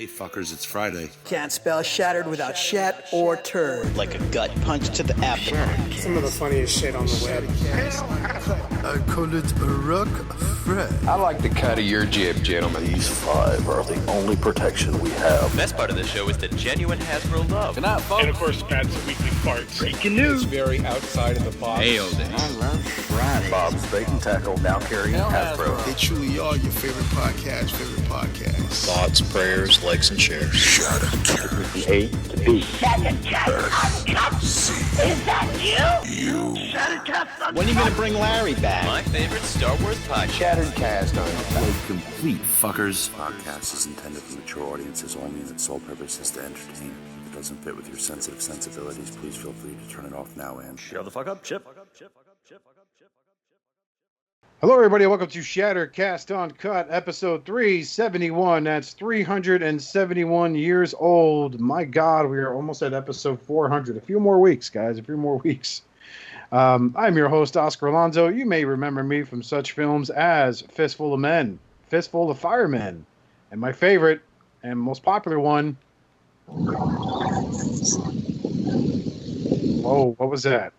Hey fuckers, it's Friday. Can't spell shattered without shat or turd. Like a gut punch to the abdomen. Some of the funniest shit on the web. I call it a rock Fred. I like the cut of your jib, gentlemen. These 5 are the only protection we have. The best part of the show is the genuine Hasbro love. Good night, folks. And of course, Pat's weekly farts. Breaking news. It's very outside of the box. Nailed it. I love Friday. Bob's Bait and Tackle, now carrying Hasbro. They truly are your favorite podcast. Thoughts, prayers, likes, and shares. A to B. Uncut. Is that you? When are you going to bring Larry back? My favorite Star Wars podcast. Shattered Cast Uncut. Complete fuckers. Podcast is intended for mature audiences only, and its sole purpose is to entertain. If it doesn't fit with your sensitive sensibilities, please feel free to turn it off now and Shut the fuck up, Chip. Hello, everybody, and welcome to Shattercast Uncut, episode 371. That's 371 years old. My God, we are almost at episode 400. A few more weeks, guys, a few more weeks. I'm your host, Oscar Alonso. You may remember me from such films as Fistful of Men, Fistful of Firemen, and my favorite and most popular one. Whoa, what was that?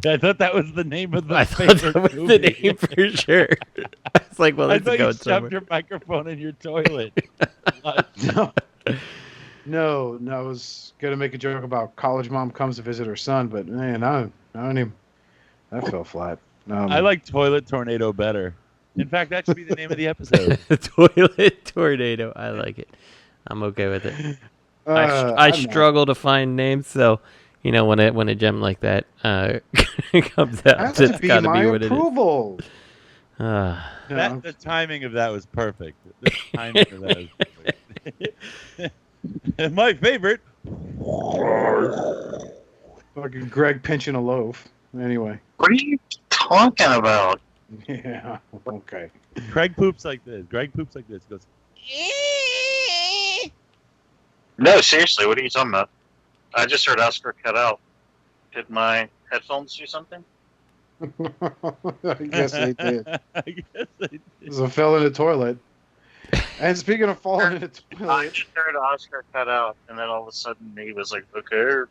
I thought that was the name of the I thought that was movie. The name for sure. I was like, well, I let's thought go you somewhere. shoved your microphone in your toilet. No, I was going to make a joke about college mom comes to visit her son, but man, I don't even, that fell flat. I like Toilet Tornado better. In fact, that should be the name of the episode. Toilet Tornado. I like it. I'm okay with it. I struggle to find names, so... You know, when a gem like that comes out, it's got to be what approval. It is. The timing of that was perfect. The timing of that was perfect. And my favorite. Fucking Greg pinching a loaf. Anyway. What are you talking about? Yeah, okay. Greg poops like this. He goes. No, seriously, what are you talking about? I just heard Oscar cut out. Did my headphones do something? I guess they did. So fell in the toilet. And speaking of falling in the toilet... I just heard Oscar cut out, and then all of a sudden he was like, okay.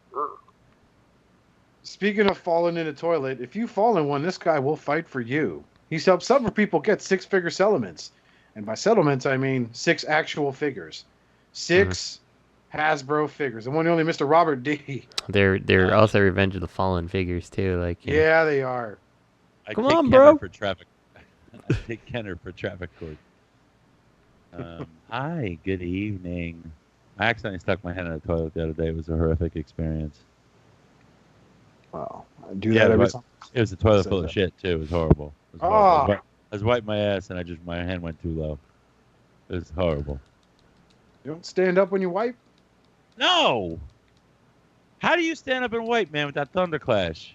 Speaking of falling in the toilet, if you fall in one, this guy will fight for you. He's helped several people get 6-figure settlements. And by settlements, I mean 6 actual figures. 6... Hasbro figures. The one and only Mr. Robert D. They're also Revenge of the Fallen figures too. Like yeah, they are. Come on, bro. I take Kenner for traffic court. Hi, good evening. I accidentally stuck my head in the toilet the other day. It was a horrific experience. Wow, I do that every time. It was a toilet full of shit too. It was horrible. I was wiping my ass and my hand went too low. It was horrible. You don't stand up when you wipe? No! How do you stand up and wipe, man, with that thunderclash?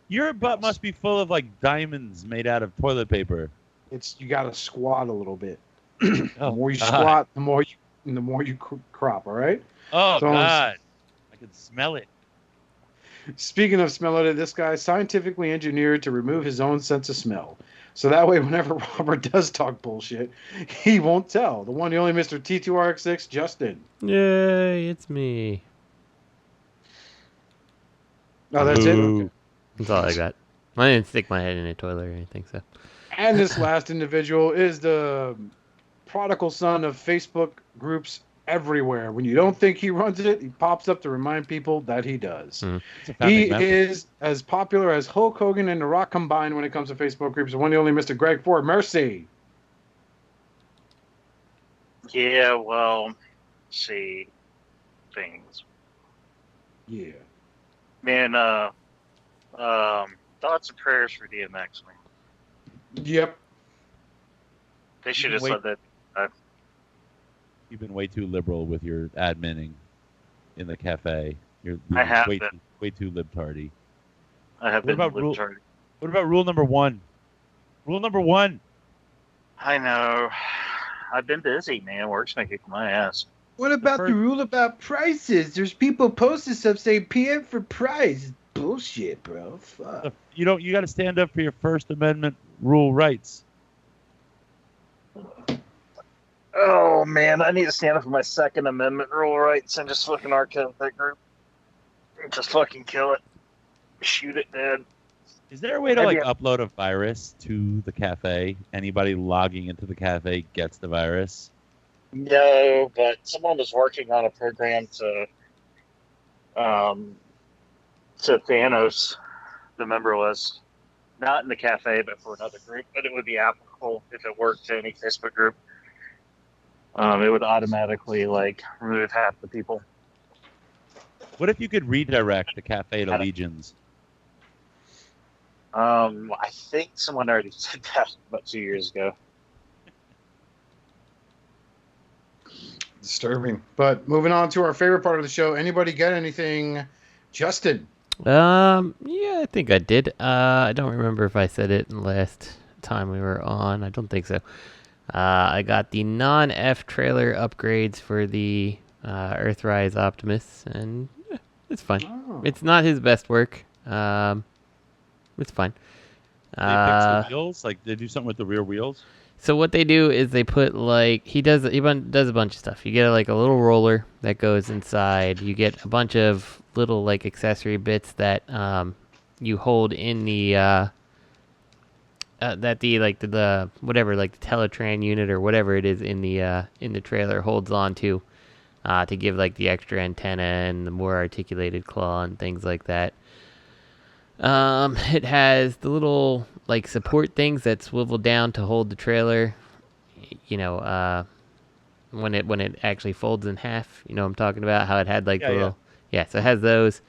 Your butt must be full of, like, diamonds made out of toilet paper. You gotta squat a little bit. The more you squat, the more you crop, all right? Oh, God. I can smell it. Speaking of smelling it, this guy is scientifically engineered to remove his own sense of smell. So that way, whenever Robert does talk bullshit, he won't tell. The one, the only Mr. T2RX6, Justin. Yay, it's me. Oh, that's it? Okay. That's all I got. I didn't stick my head in a toilet or anything, so. And this last individual is the prodigal son of Facebook groups everywhere. When you don't think he runs it, he pops up to remind people that he does. He is as popular as Hulk Hogan and The Rock combined when it comes to Facebook groups. The one and only Mr. Greg Ford. Mercy. Yeah, well, see things. Yeah. Man, thoughts and prayers for DMX, man. Yep. They should have said that. You've been way too liberal with your adminning in the cafe. You're way too libtardy. I have been libtardy. What about rule number 1? Rule number 1. I know. I've been busy, man. Work's been kicking my ass. What about the rule about prices? There's people posting stuff saying PM for price. Bullshit, bro. Fuck. You got to stand up for your First Amendment rule rights. Oh man, I need to stand up for my Second Amendment rule rights and just fucking archive that group. Just fucking kill it. Shoot it dead. Is there a way to upload a virus to the cafe? Anybody logging into the cafe gets the virus? No, but someone was working on a program to Thanos, the member list. Not in the cafe, but for another group. But it would be applicable if it worked to any Facebook group. It would automatically remove half the people. What if you could redirect the cafe to legions? I think someone already did that about 2 years ago. Disturbing. But moving on to our favorite part of the show. Anybody get anything, Justin? Yeah, I think I did. I don't remember if I said it the last time we were on. I don't think so. I got the non-F trailer upgrades for the Earthrise Optimus, and it's fine. Oh. It's not his best work. It's fine. They fix the wheels? They do something with the rear wheels? So what they do is they put he does a bunch of stuff. You get a little roller that goes inside. You get a bunch of little accessory bits that you hold in the the whatever the Teletran unit or whatever it is in the trailer holds on to give the extra antenna and the more articulated claw and things like that. It has the little support things that swivel down to hold the trailer. When it actually folds in half. You know what I'm talking about? How it had the little so it has those.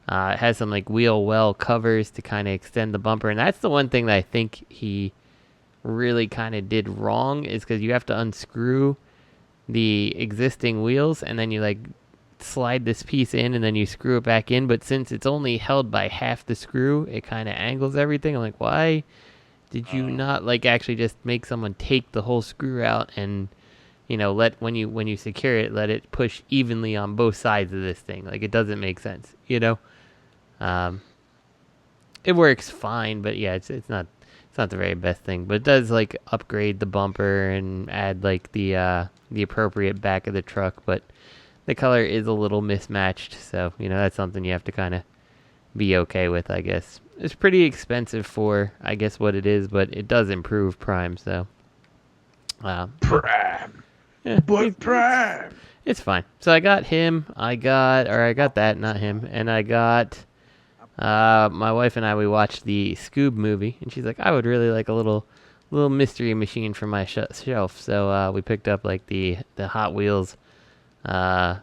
It has some wheel well covers to kind of extend the bumper, and that's the one thing that I think he really kind of did wrong is because you have to unscrew the existing wheels and then you slide this piece in and then you screw it back in, but since it's only held by half the screw, it kind of angles everything. I'm like, why did you not actually just make someone take the whole screw out and let when you secure it, let it push evenly on both sides of this thing? It doesn't make sense, it works fine, but yeah, it's not the very best thing, but it does upgrade the bumper and add the appropriate back of the truck, but the color is a little mismatched, so that's something you have to kind of be okay with, I guess. It's pretty expensive for, I guess, what it is, but it does improve Prime, so Prime. Yeah, but Prime. It's fine. So I got him. I got that, not him, and I got my wife and I. We watched the Scoob movie, and she's like, I would really like a little mystery machine for my shelf. So we picked up the Hot Wheels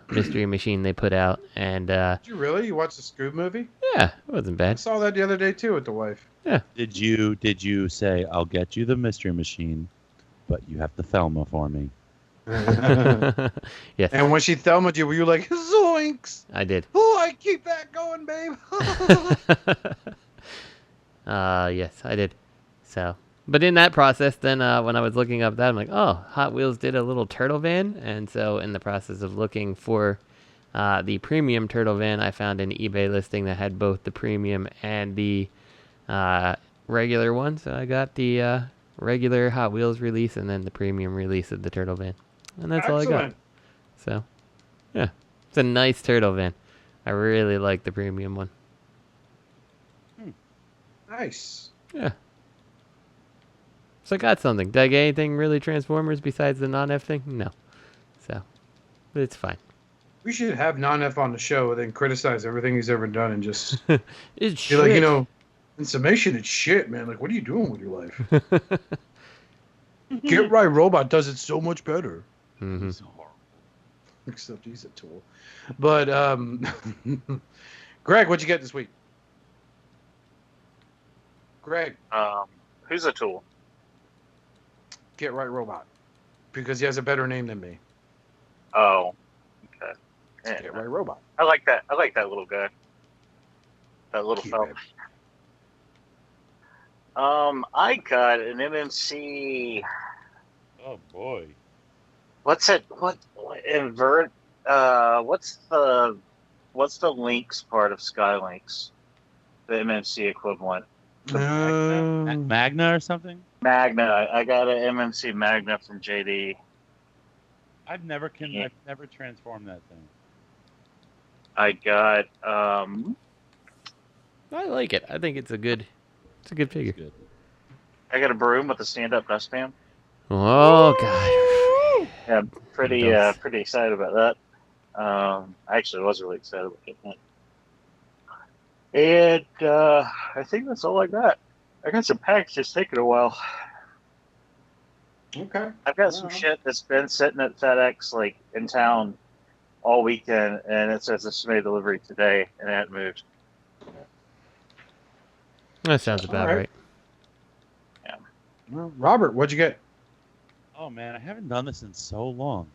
mystery machine they put out, and Did you really? You watched the Squid movie? Yeah, it wasn't bad. I saw that the other day too with the wife. Yeah. Did you say, I'll get you the mystery machine, but you have to Thelma for me? Yes. And when she Thelma'd you, were you like, zoinks? I did. Oh, I keep that going, babe. Yes, I did. So, but in that process, then when I was looking up that, I'm like, oh, Hot Wheels did a little turtle van, and so in the process of looking for the premium turtle van, I found an eBay listing that had both the premium and the regular one. So I got the regular Hot Wheels release and then the premium release of the turtle van, and that's all I got. So, yeah, it's a nice turtle van. I really like the premium one. Nice. Yeah. So I got something. Did I get anything really Transformers besides the non-F thing? No. So, but it's fine. We should have non-F on the show and then criticize everything he's ever done and just it's be shit. like, in summation, it's shit, man. Like, what are you doing with your life? Get Right Robot does it so much better. Mm-hmm. Except he's a tool. But, Greg, what'd you get this week? Greg. Who's a tool? Get Right Robot. Because he has a better name than me. Oh. Okay. Yeah. Get Right Robot. I like that. I like that little guy. That little fella. I got an MMC. Oh boy. What's it? What invert? What's the Lynx part of Skylinks? The MMC equivalent. Magna or something? Magna. I got an MMC Magna from JD. I've never transformed that thing. I got I like it. I think it's a good figure. Good. I got a broom with a stand-up dustpan. Oh god. Yeah, I'm pretty excited about that. I actually was really excited about it. And I think that's all I got. I got some packages taking a while. Okay. I've got some shit that's been sitting at FedEx like in town all weekend, and it says it's made delivery today, and it hadn't moved. That sounds about right. Yeah. Well, Robert, what'd you get? Oh man, I haven't done this in so long.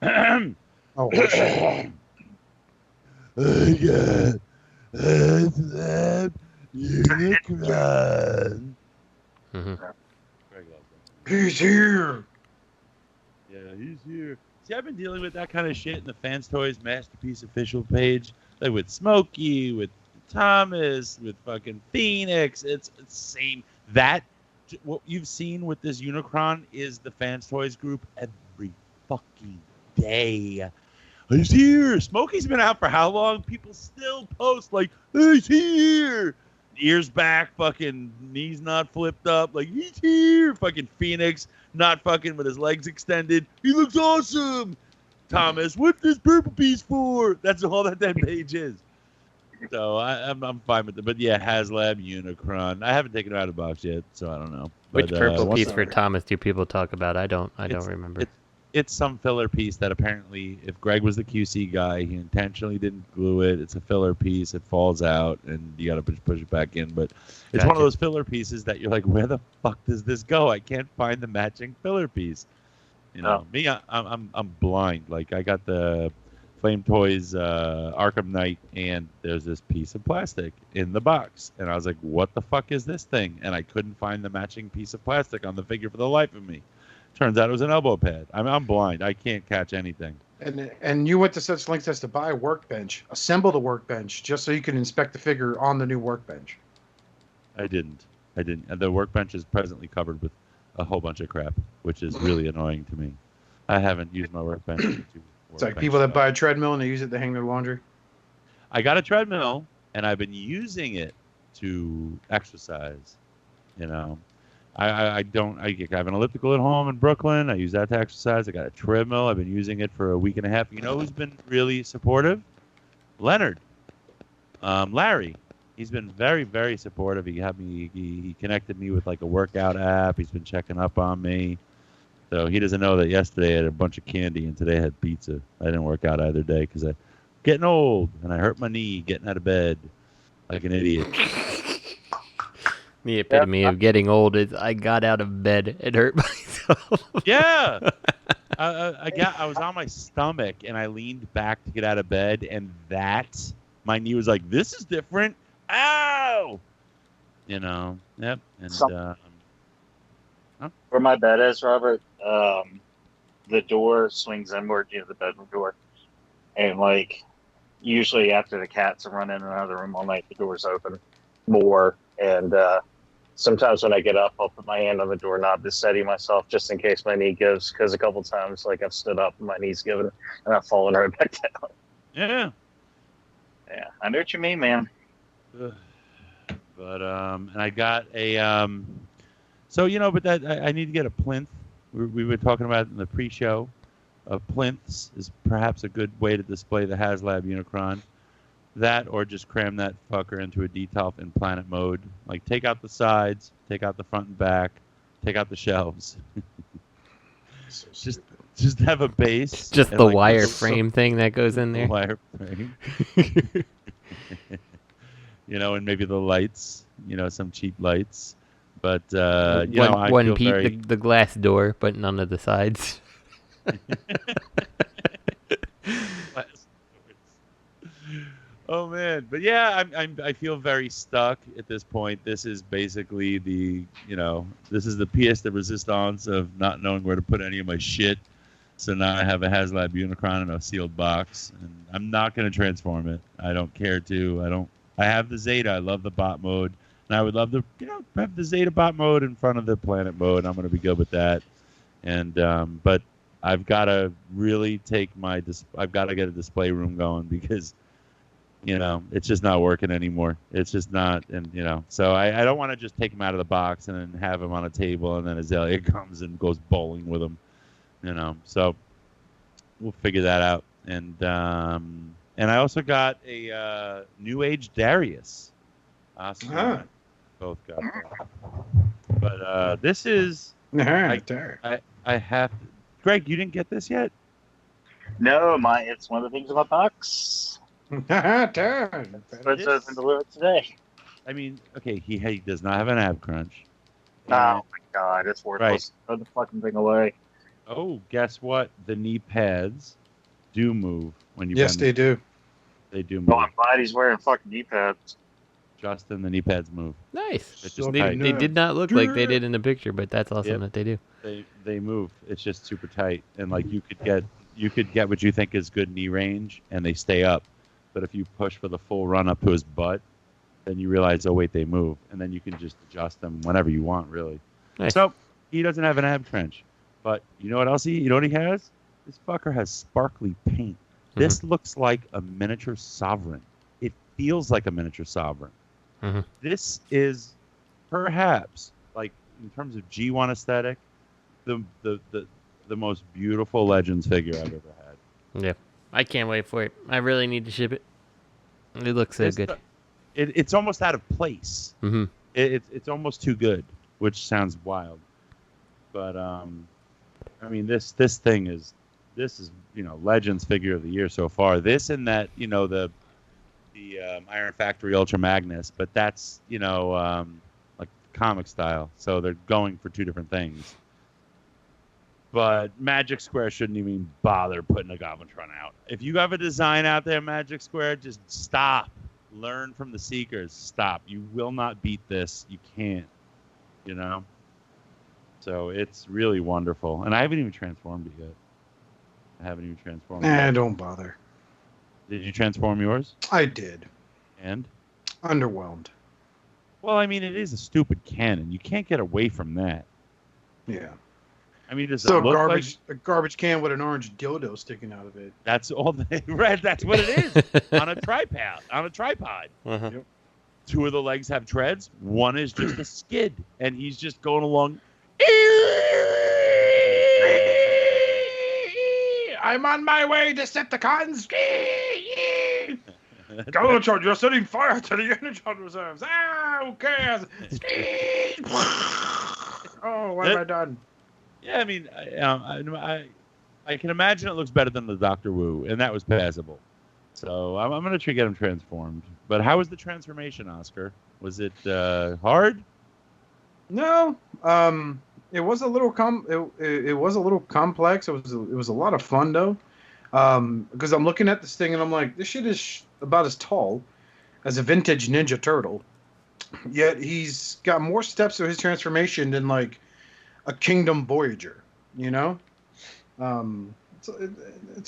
Oh, I got Unicron. He's here. Yeah, he's here. See, I've been dealing with that kind of shit in the Fans Toys Masterpiece official page, like with Smokey, with Thomas, with fucking Phoenix. It's same. That what you've seen with this Unicron is the Fans Toys group every fucking day. He's here. Smokey's been out for how long? People still post like, he's here. Ears back, fucking knees not flipped up, like he's here. Fucking Phoenix not fucking with his legs extended. He looks awesome. Thomas, what's this purple piece for? That's all that page is. So I'm fine with it. But yeah, HasLab Unicron. I haven't taken it out of the box yet, so I don't know. Which but, purple piece for Thomas do people talk about? I don't remember. It's some filler piece that apparently, if Greg was the QC guy, he intentionally didn't glue it. It's a filler piece. It falls out, and you got to push it back in. But it's one of those filler pieces that you're like, where the fuck does this go? I can't find the matching filler piece. You know, me, I'm blind. Like I got the Flame Toys Arkham Knight, and there's this piece of plastic in the box, and I was like, what the fuck is this thing? And I couldn't find the matching piece of plastic on the figure for the life of me. Turns out it was an elbow pad. I'm blind. I can't catch anything. And you went to such lengths as to buy a workbench, assemble the workbench, just so you can inspect the figure on the new workbench. I didn't. And the workbench is presently covered with a whole bunch of crap, which is really annoying to me. I haven't used my workbench. It's like people that buy a treadmill and they use it to hang their laundry. I got a treadmill, and I've been using it to exercise. You know, I have an elliptical at home in Brooklyn. I use that to exercise. I got a treadmill. I've been using it for a week and a half. You know who's been really supportive? Leonard. Larry. He's been very, very supportive. He connected me with like a workout app. He's been checking up on me. So he doesn't know that yesterday I had a bunch of candy and today I had pizza. I didn't work out either day because I'm getting old and I hurt my knee getting out of bed like an idiot. The epitome of getting old is I got out of bed and hurt myself. Yeah. I was on my stomach and I leaned back to get out of bed, and my knee was like, this is different. Ow! You know, yep. And where my bed is, Robert, the door swings inward, the bedroom door. And like usually after the cats have run in and out of the room all night, the door's open more. And sometimes when I get up, I'll put my hand on the doorknob to steady myself just in case my knee gives. Because a couple times, like I've stood up and my knee's given, and I've fallen right back down. Yeah. Yeah, I know what you mean, man. But and I got a but that I need to get a plinth. We were talking about it in the pre-show. Plinths is perhaps a good way to display the HasLab Unicron. That, or just cram that fucker into a detolf in planet mode. Like, take out the sides, take out the front and back, take out the shelves. just have a base. Just the wire frame thing that goes in there. Wire frame. And maybe the lights. Some cheap lights. But one piece, the glass door, but none of the sides. Oh man, but yeah, I feel very stuck at this point. This is basically this is the pièce de résistance of not knowing where to put any of my shit. So now I have a HasLab Unicron in a sealed box, and I'm not going to transform it. I don't care to. I have the Zeta. I love the bot mode, and I would love to have the Zeta bot mode in front of the planet mode. I'm going to be good with that. And but I've got to really take my. I've got to get a display room going because, it's just not working anymore. It's just not, and so I don't want to just take him out of the box and then have him on a table and then Azalea comes and goes bowling with him, So we'll figure that out. And I also got a New Age Darius. Awesome. Both got that. But this is. I have. Greg, you didn't get this yet? No, it's one of the things in my box. Turn. Let's open the lid today. I mean, okay, he does not have an ab crunch. Oh my god, it's worthless. Right. Throw the fucking thing away. Oh, guess what? The knee pads do move when you. Yes, they do. They do move. Oh, I'm glad he's wearing fucking knee pads. Justin, the knee pads move. Nice. It's just They did not look like they did in the picture, but that's awesome that they do. They move. It's just super tight, and like you could get what you think is good knee range, and they stay up. But if you push for the full run up to his butt, then you realize, oh wait, they move, and then you can just adjust them whenever you want, really. Nice. So he doesn't have an ab trench, but you know what else you know what he has? This fucker has sparkly paint. Mm-hmm. This looks like a miniature sovereign. It feels like a miniature sovereign. Mm-hmm. This is perhaps, like in terms of G1 aesthetic, the most beautiful Legends figure I've ever had. Yeah, I can't wait for it. I really need to ship it. It looks so good. It's almost out of place. Mm-hmm. It's almost too good, which sounds wild. But I mean, this thing is Legends figure of the year so far. This and that the Iron Factory Ultra Magnus, but that's like comic style, so they're going for two different things. But Magic Square shouldn't even bother putting a Galvatron out. If you have a design out there, Magic Square, just stop. Learn from the Seekers. Stop. You will not beat this. You can't. So it's really wonderful, and I haven't even transformed it yet. I haven't even transformed it. Don't bother. Did you transform yours? I did. And? Underwhelmed. Well, I mean, it is a stupid cannon. You can't get away from that. Yeah. I mean, does so it look a garbage can with an orange dildo sticking out of it. That's all they read. That's what it is on a tripod. Uh-huh. Yep. Two of the legs have treads. One is just a skid, and he's just going along. I'm on my way, Decepticons! Galvatron, you're setting fire to the energon reserves! Who cares? Oh, what have I done? Yeah, I mean, I can imagine it looks better than the Doctor Wu, and that was passable. So I'm going to try to get him transformed. But how was the transformation, Oscar? Was it hard? No. It was a little it was a little complex. It was a lot of fun though, because I'm looking at this thing and I'm like, this shit is about as tall as a vintage Ninja Turtle, yet he's got more steps to his transformation than like a Kingdom Voyager. It's a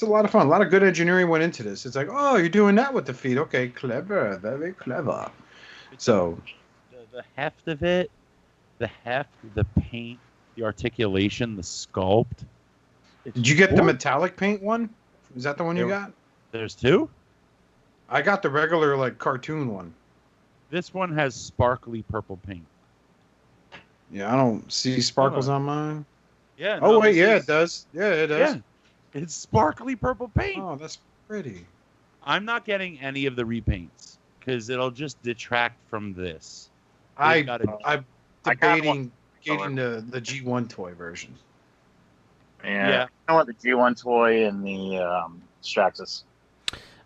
lot of fun. A lot of good engineering went into this. It's like, oh, you're doing that with the feet. Okay, clever, very clever. So the heft of it, the paint. The articulation, the sculpt. Did you get the metallic paint one? Is that the one you got? There's two? I got the regular, like, cartoon one. This one has sparkly purple paint. Yeah, I don't see sparkles on mine. Yeah. Oh, wait, yeah, it does. Yeah, it does. Yeah. It's sparkly purple paint. Oh, that's pretty. I'm not getting any of the repaints because it'll just detract from this. I'm debating getting the G1 toy version. Yeah. I want the G1 toy and the Straxus.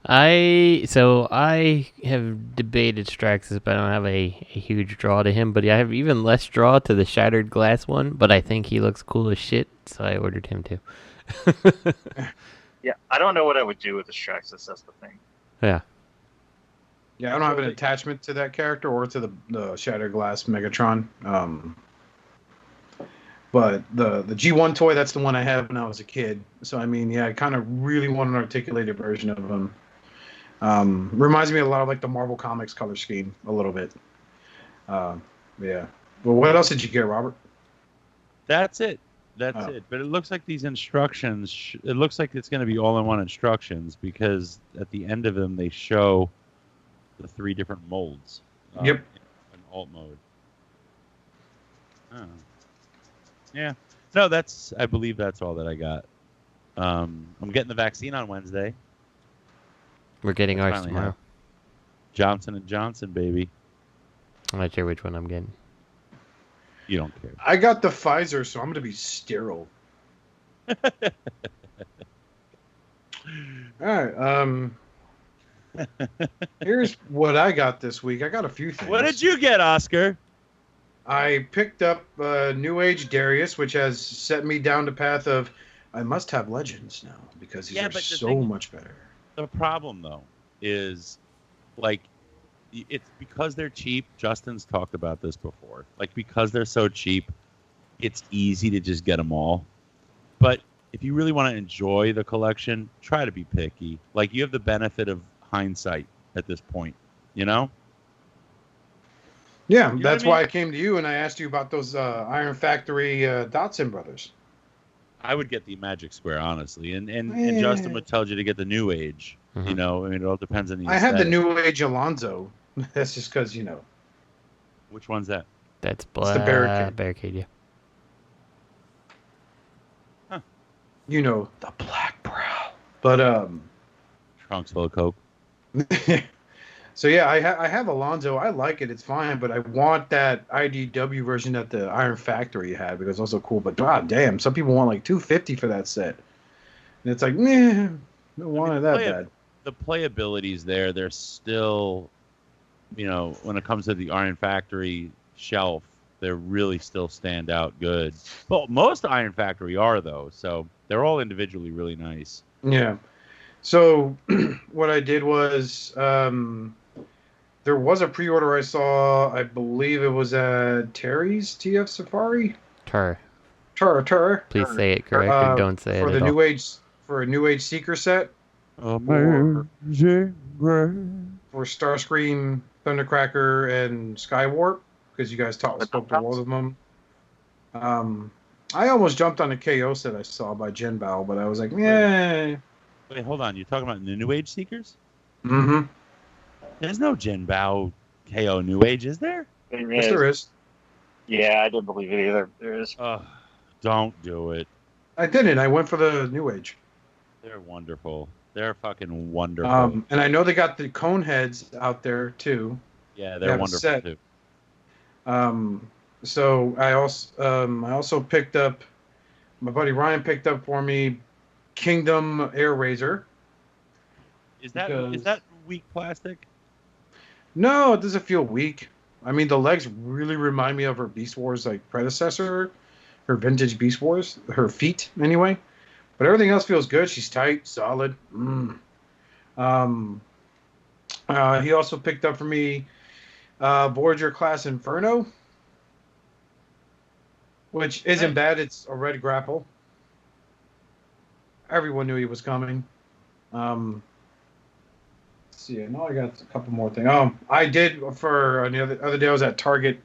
I have debated Straxus, but I don't have a huge draw to him. But I have even less draw to the Shattered Glass one. But I think he looks cool as shit, so I ordered him too. Yeah, I don't know what I would do with the Straxus. That's the thing. Yeah. Yeah, I don't have an attachment to that character or to the Shattered Glass Megatron. But the G1 toy, that's the one I had when I was a kid. So, I mean, yeah, I kind of really want an articulated version of him. Reminds me a lot of, like, the Marvel Comics color scheme a little bit. Yeah. Well, what else did you get, Robert? That's it. That's it. But it looks like these instructions, it looks like it's going to be all-in-one instructions because at the end of them they show the 3 different molds. Yep. In alt mode. Oh. Yeah. No, I believe that's all that I got. I'm getting the vaccine on Wednesday. We're getting ours tomorrow. Johnson & Johnson, baby. I'm not sure which one I'm getting. You don't care. I got the Pfizer, so I'm going to be sterile. All right. Here's what I got this week. I got a few things. What did you get, Oscar? I picked up New Age Darius, which has set me down the path of I must have legends now because these are so much better. The problem, though, is like it's because they're cheap. Justin's talked about this before. Like, because they're so cheap, it's easy to just get them all. But if you really want to enjoy the collection, try to be picky. Like, you have the benefit of hindsight at this point, you know? Yeah, You know that's what I why mean? I came to you and I asked you about those Iron Factory Dotson brothers. I would get the Magic Square, honestly. And Justin would tell you to get the New Age. Mm-hmm. You know, I mean, it all depends on the I had the aesthetic. New Age Alonzo. That's just because, you know. Which one's that? That's It's the Barricade. Barricade, yeah. Huh. You know, the Black Brow. But, Trunks full of coke. so yeah, I have Alonzo. I like it. It's fine, but I want that IDW version that the Iron Factory had because it's also cool. But god damn, some people want like $250 for that set, and it's like, meh, don't want it that bad. The playability's there. They're still, you know, when it comes to the Iron Factory shelf, they really still stand out good. But most Iron Factory are, though, so they're all individually really nice. Yeah. So what I did was there was a pre-order I saw. I believe it was at Terry's TF Safari. Tur. Please say it correct or don't say it for at the all. New Age for a New Age Seeker set. Amazing Grace. For Starscream, Thundercracker, and Skywarp, because you guys spoke to both of them. I almost jumped on a KO set I saw by Jen Bao, but I was like, yeah. Wait, hold on. You're talking about the New Age Seekers? Mm-hmm. There's no Jin Bao KO New Age, is there? Yes, there is. Yeah, I didn't believe it either. There is. Don't do it. I didn't. I went for the New Age. They're wonderful. They're fucking wonderful. And I know they got the cone heads out there too. Yeah, they're wonderful too. So I also picked up. My buddy Ryan picked up for me Kingdom Air Razor. Is that weak plastic? No, it doesn't feel weak. I mean, the legs really remind me of her Beast Wars like predecessor, her vintage Beast Wars, her feet anyway. But everything else feels good. She's tight, solid. He also picked up for me Voyager Class Inferno, which isn't bad. It's a red grapple. Everyone knew he was coming. Let's see, I know I got a couple more things. I did for the other day. I was at Target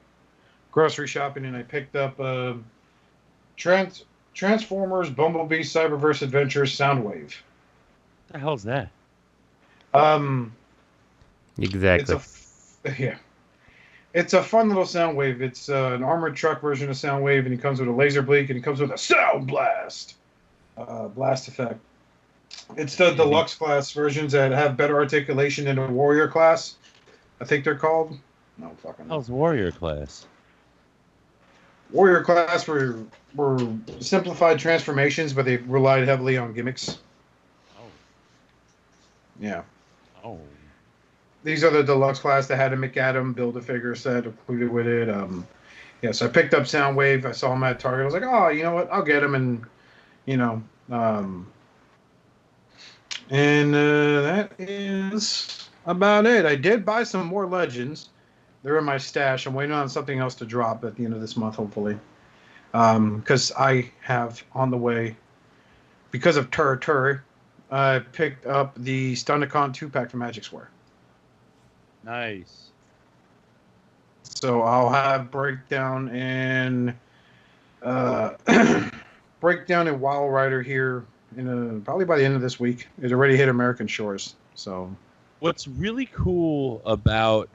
grocery shopping and I picked up Transformers Bumblebee Cyberverse Adventures Soundwave. What the hell's that? Exactly. It's a fun little Soundwave. It's an armored truck version of Soundwave, and he comes with a laser blink, and he comes with a sound blast effect. It's the deluxe class versions that have better articulation than a warrior class. I think they're called. No fucking. How's warrior class? Warrior class were simplified transformations, but they relied heavily on gimmicks. Oh. Yeah. Oh. These are the deluxe class that had a McAdam Build-A-Figure set included with it. So I picked up Soundwave. I saw him at Target. I was like, oh, you know what? I'll get him. And, that is about it. I did buy some more Legends. They're in my stash. I'm waiting on something else to drop at the end of this month, hopefully. Because I have on the way, because of Tur, I picked up the Stunticon 2-pack from Magic Square. Nice. So I'll have breakdown in breakdown in Wild Rider here probably by the end of this week. It already hit American shores. So, what's really cool about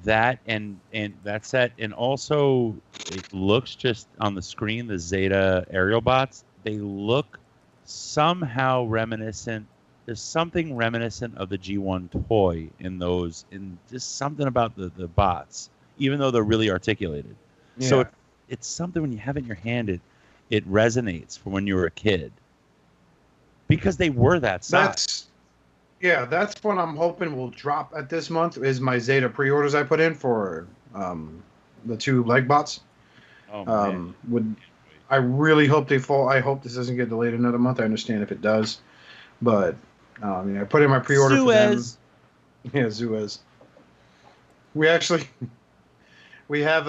that and that set, and also it looks just on the screen, the Zeta aerial bots, they look somehow reminiscent. There's something reminiscent of the G1 toy in those, and just something about the bots, even though they're really articulated. Yeah. So it's something when you have it in your hand, it resonates from when you were a kid. Because they were that size. That's what I'm hoping will drop at this month is my Zeta pre-orders I put in for the 2 leg bots. Oh, man. I really hope they fall. I hope this doesn't get delayed another month. I understand if it does, but I put in my pre-order for them. Yeah, Zuez. We have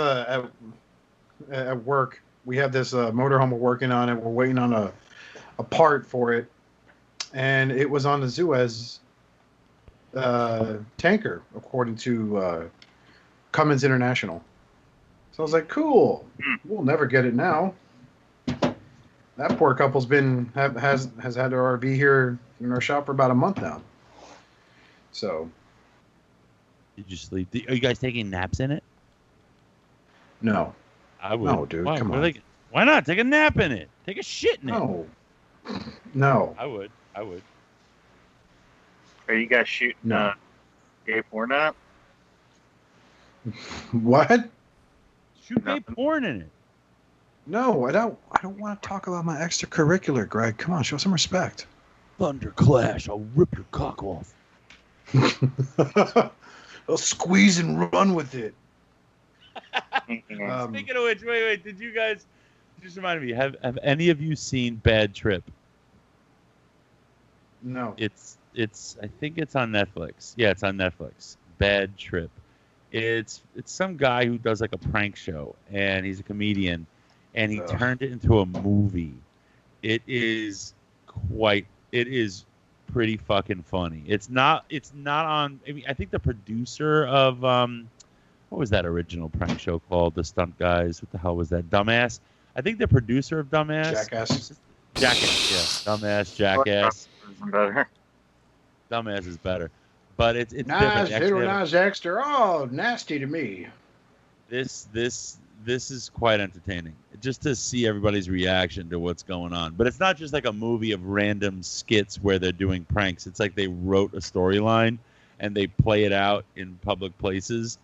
at work. We have this motorhome we're working on, and we're waiting on a part for it, and it was on the Zuez tanker, according to Cummins International. So I was like, cool. We'll never get it now. That poor couple's has had their RV here in our shop for about a month now. So. Did you sleep? Are you guys taking naps in it? No. I would. No, dude. Come on. Why not? Take a nap in it. Take a shit in it. No. I would. Are you guys shooting gay porn out? What? Shoot gay porn in it. No, I don't want to talk about my extracurricular, Greg. Come on, show some respect. Thunderclash, I'll rip your cock off. I'll squeeze and run with it. Speaking of which, wait, did you guys just remind me, have any of you seen Bad Trip? No. It's I think it's on Netflix. Yeah, it's on Netflix. Bad Trip. It's some guy who does like a prank show, and he's a comedian, and he turned it into a movie. It is pretty fucking funny. It's not on. I mean, I think the producer of what was that original prank show called? The Stunt Guys. What the hell was that? Dumbass. I think the producer of Dumbass. Jackass. Yeah. Dumbass. Jackass. Better. Dumbass is better, but it's nice, different. Nice extra. Oh, nasty to me. This is quite entertaining, just to see everybody's reaction to what's going on. But it's not just like a movie of random skits where they're doing pranks. It's like they wrote a storyline and they play it out in public places.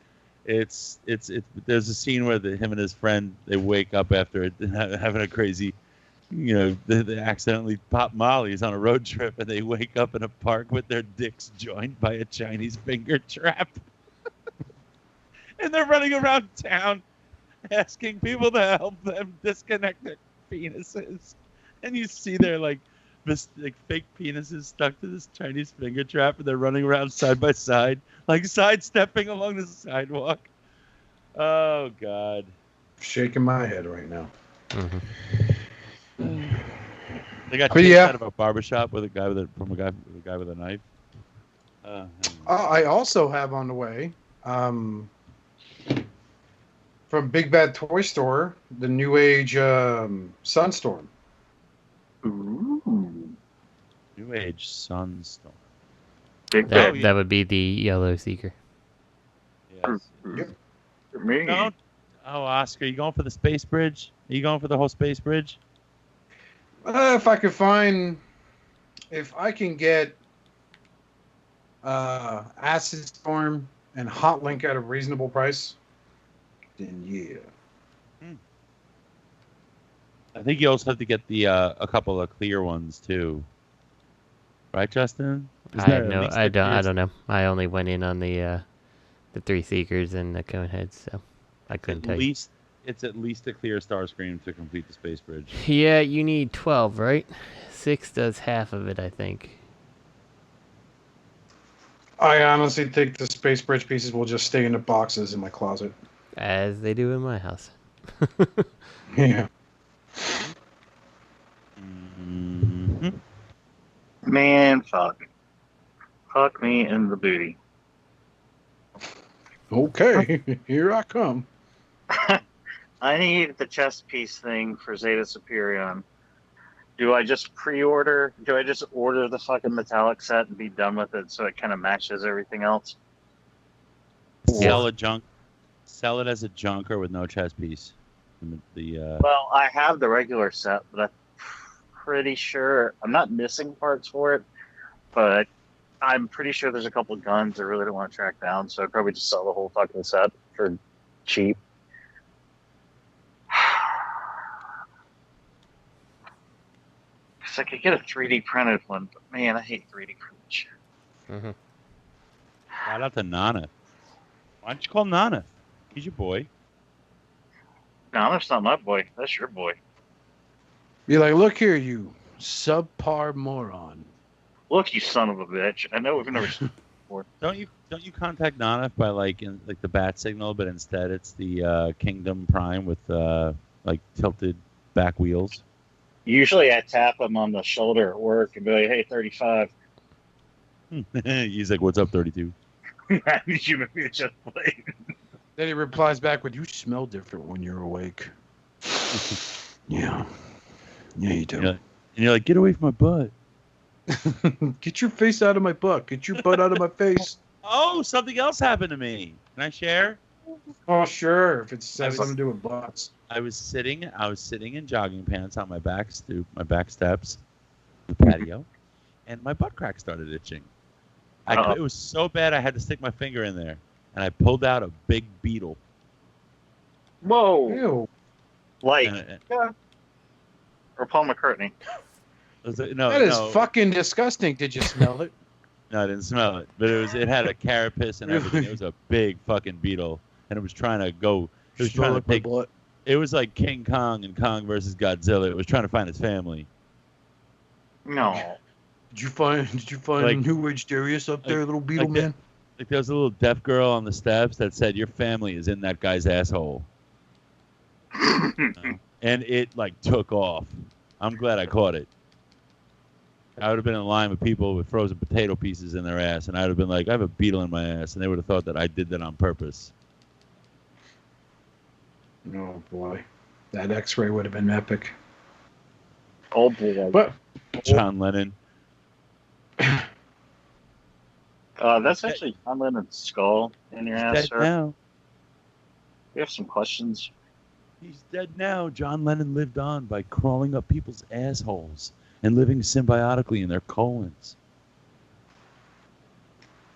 It's there's a scene where him and his friend, they wake up after having a crazy, they accidentally pop mollies on a road trip, and they wake up in a park with their dicks joined by a Chinese finger trap. And they're running around town asking people to help them disconnect their penises. And you see their fake penises stuck to this Chinese finger trap, and they're running around side by side, like sidestepping along the sidewalk. Oh God. Shaking my head right now. Mm-hmm. They got chased out of a barbershop with a guy with a knife. I also have on the way from Big Bad Toy Store, the New Age Sunstorm. Ooh. New Age Sunstorm. That would be the Yellow Seeker. Yes. Yep. Me. Oh, Oscar, you going for the space bridge? Are you going for the whole space bridge? If I can get Acid Storm and Hot Link at a reasonable price, then yeah. I think you also have to get the a couple of clear ones too, right, Justin? I don't know. I only went in on the 3 Seekers and the cone heads, so I couldn't tell you. It's at least a clear Starscream to complete the space bridge. Yeah, you need 12, right? 6 does half of it, I think. I honestly think the space bridge pieces will just stay in the boxes in my closet. As they do in my house. Yeah. Mm-hmm. Man, fuck me in the booty. Okay, here I come. I need the chest piece thing for Zeta Superion. Do I just pre-order? Do I just order the fucking metallic set and be done with it so it kind of matches everything else? Sell it as a junker with no chest piece. Well, I have the regular set, but I'm pretty sure I'm not missing parts for it. But I'm pretty sure there's a couple of guns I really don't want to track down, so I'd probably just sell the whole fucking set for cheap. Because I could get a 3D printed one, but man, I hate 3D printed shit. Mm-hmm. Shout out to Nana. Why don't you call Nana? He's your boy. No, that's not my boy. That's your boy. Be like, look here, you subpar moron. Look, you son of a bitch. I know we've never seen before. Don't you contact Nana by like the bat signal, but instead it's the Kingdom Prime with like tilted back wheels? Usually I tap him on the shoulder at work and be like, hey, 35. He's like, what's up, 32? I need you to be just playing. Then he replies back with, you smell different when you're awake. Yeah. Yeah, you do. And you're like, get away from my butt. Get your face out of my butt. Get your butt out of my face. Oh, something else happened to me. Can I share? Oh, sure. If it has something to do with butts. I was sitting in jogging pants on my back steps, the patio, and my butt crack started itching. It was so bad I had to stick my finger in there, and I pulled out a big beetle. Whoa! Ew. Like, or Paul McCartney. That is fucking disgusting. Did you smell it? No, I didn't smell it, but it had a carapace and everything. It was a big fucking beetle, and it was trying to go. It was trying to take. It was like King Kong and Kong versus Godzilla. It was trying to find its family. No. Did you find like, New Age Darius up there, little beetle man? Like there was a little deaf girl on the steps that said, "Your family is in that guy's asshole," and it like took off. I'm glad I caught it. I would have been in line with people with frozen potato pieces in their ass, and I would have been like, I have a beetle in my ass, and they would have thought that I did that on purpose. Oh, boy. That x-ray would have been epic. Oh, boy. But John Lennon. That's actually John Lennon's skull in your ass, sir. Now. We have some questions. He's dead now. John Lennon lived on by crawling up people's assholes and living symbiotically in their colons.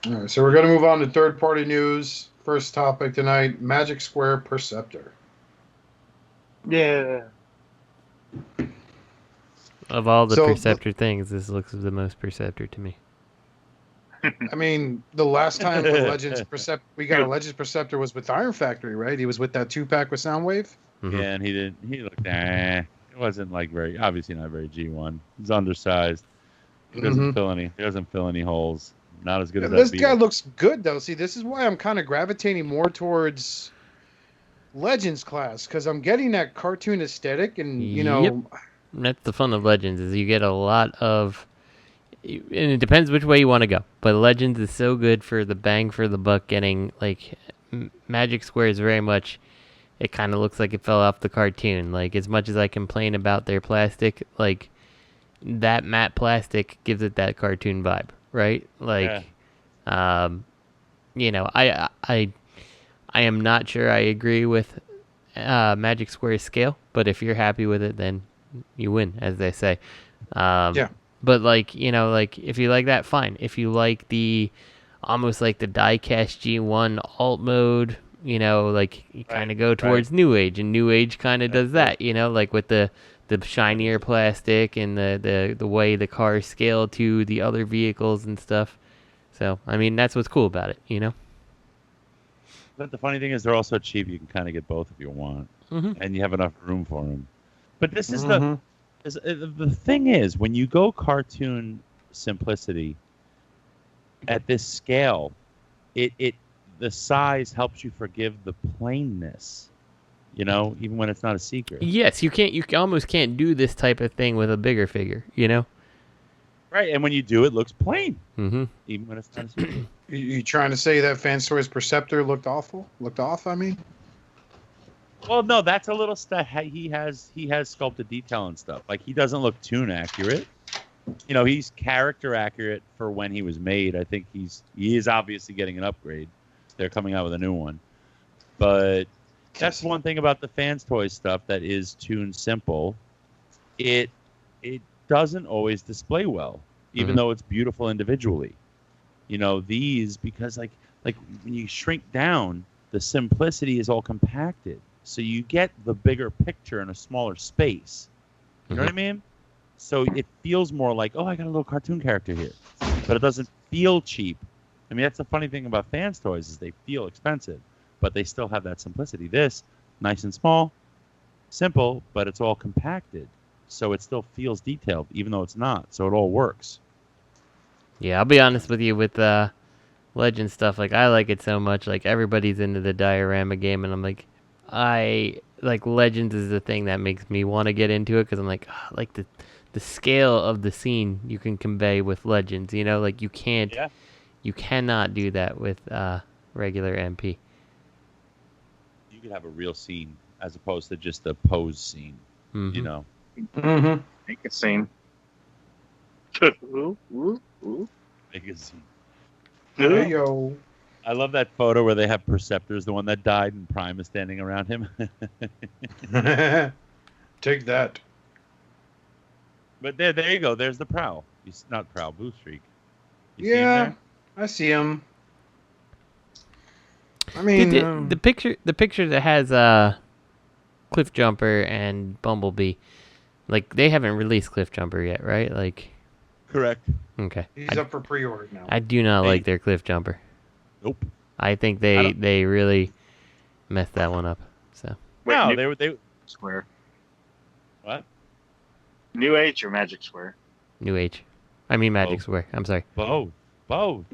All right, so we're going to move on to third-party news. First topic tonight, Magic Square Perceptor. Yeah. Of all the Perceptor things, this looks the most Perceptor to me. I mean, the last time the Legends we got a Legends Perceptor was with Iron Factory, right? He was with that 2-pack with Soundwave. Mm-hmm. Yeah, and he looked, It wasn't like obviously not very G1. He's undersized. He doesn't fill any holes. Not as good as that. This guy looks good though. See, this is why I'm kind of gravitating more towards Legends class, because I'm getting that cartoon aesthetic, and you know, that's the fun of Legends, is you get a lot of, and it depends which way you want to go. But Legends is so good for the bang for the buck. Getting like Magic Square is very much. It kind of looks like it fell off the cartoon. Like, as much as I complain about their plastic, like, that matte plastic gives it that cartoon vibe, right? Like, you know, I am not sure I agree with Magic Square's scale, but if you're happy with it, then you win, as they say. But, like, you know, like, if you like that, fine. If you like almost like the die-cast G1 alt mode, you know, like, you kind of go towards New Age, and New Age kind of does that, you know, like with the shinier plastic and the way the cars scale to the other vehicles and stuff. So, I mean, that's what's cool about it, you know? But the funny thing is, they're all so cheap, you can kind of get both if you want, and you have enough room for them. But this is the thing is, when you go cartoon simplicity at this scale, the size helps you forgive the plainness, you know, even when it's not a secret. Yes, you almost can't do this type of thing with a bigger figure, you know? Right, and when you do, it looks plain, even when it's not a secret. You trying to say that Fanstoy's Perceptor looked awful? Looked off, I mean? Well, no, that's a little stuff. He has sculpted detail and stuff. Like, he doesn't look toon accurate. You know, he's character accurate for when he was made. I think he is obviously getting an upgrade. They're coming out with a new one. But that's one thing about the Fans Toys stuff that is toon simple. It doesn't always display well, even though it's beautiful individually. You know, these, because like when you shrink down, the simplicity is all compacted. So you get the bigger picture in a smaller space. You know what I mean? So it feels more like, oh, I got a little cartoon character here. But it doesn't feel cheap. I mean, that's the funny thing about Fans Toys is they feel expensive, but they still have that simplicity. This, nice and small, simple, but it's all compacted. So it still feels detailed, even though it's not. So it all works. Yeah, I'll be honest with you with Legend stuff. Like, I like it so much. Like, everybody's into the diorama game, and I'm like, Legends is the thing that makes me want to get into it, because I'm like, like the scale of the scene you can convey with Legends. You know, like you cannot do that with regular MP. You could have a real scene as opposed to just a pose scene. You know. Make a scene. Ooh. Make a scene. Hey, yo. I love that photo where they have Perceptors, the one that died, and Prime is standing around him. Take that. But there you go. There's the Prowl. He's not Prowl, Blue Streak. You see him Yeah, there? I see him. I mean, the picture that has Cliff Jumper and Bumblebee, like, they haven't released Cliff Jumper yet, right? Like, correct. Okay. He's up for pre-order now. I do not like their Cliff Jumper. Nope. I think they really messed that one up. So. No, they Square. What? New Age or Magic Square? New Age. I mean Magic Square. I'm sorry. Both.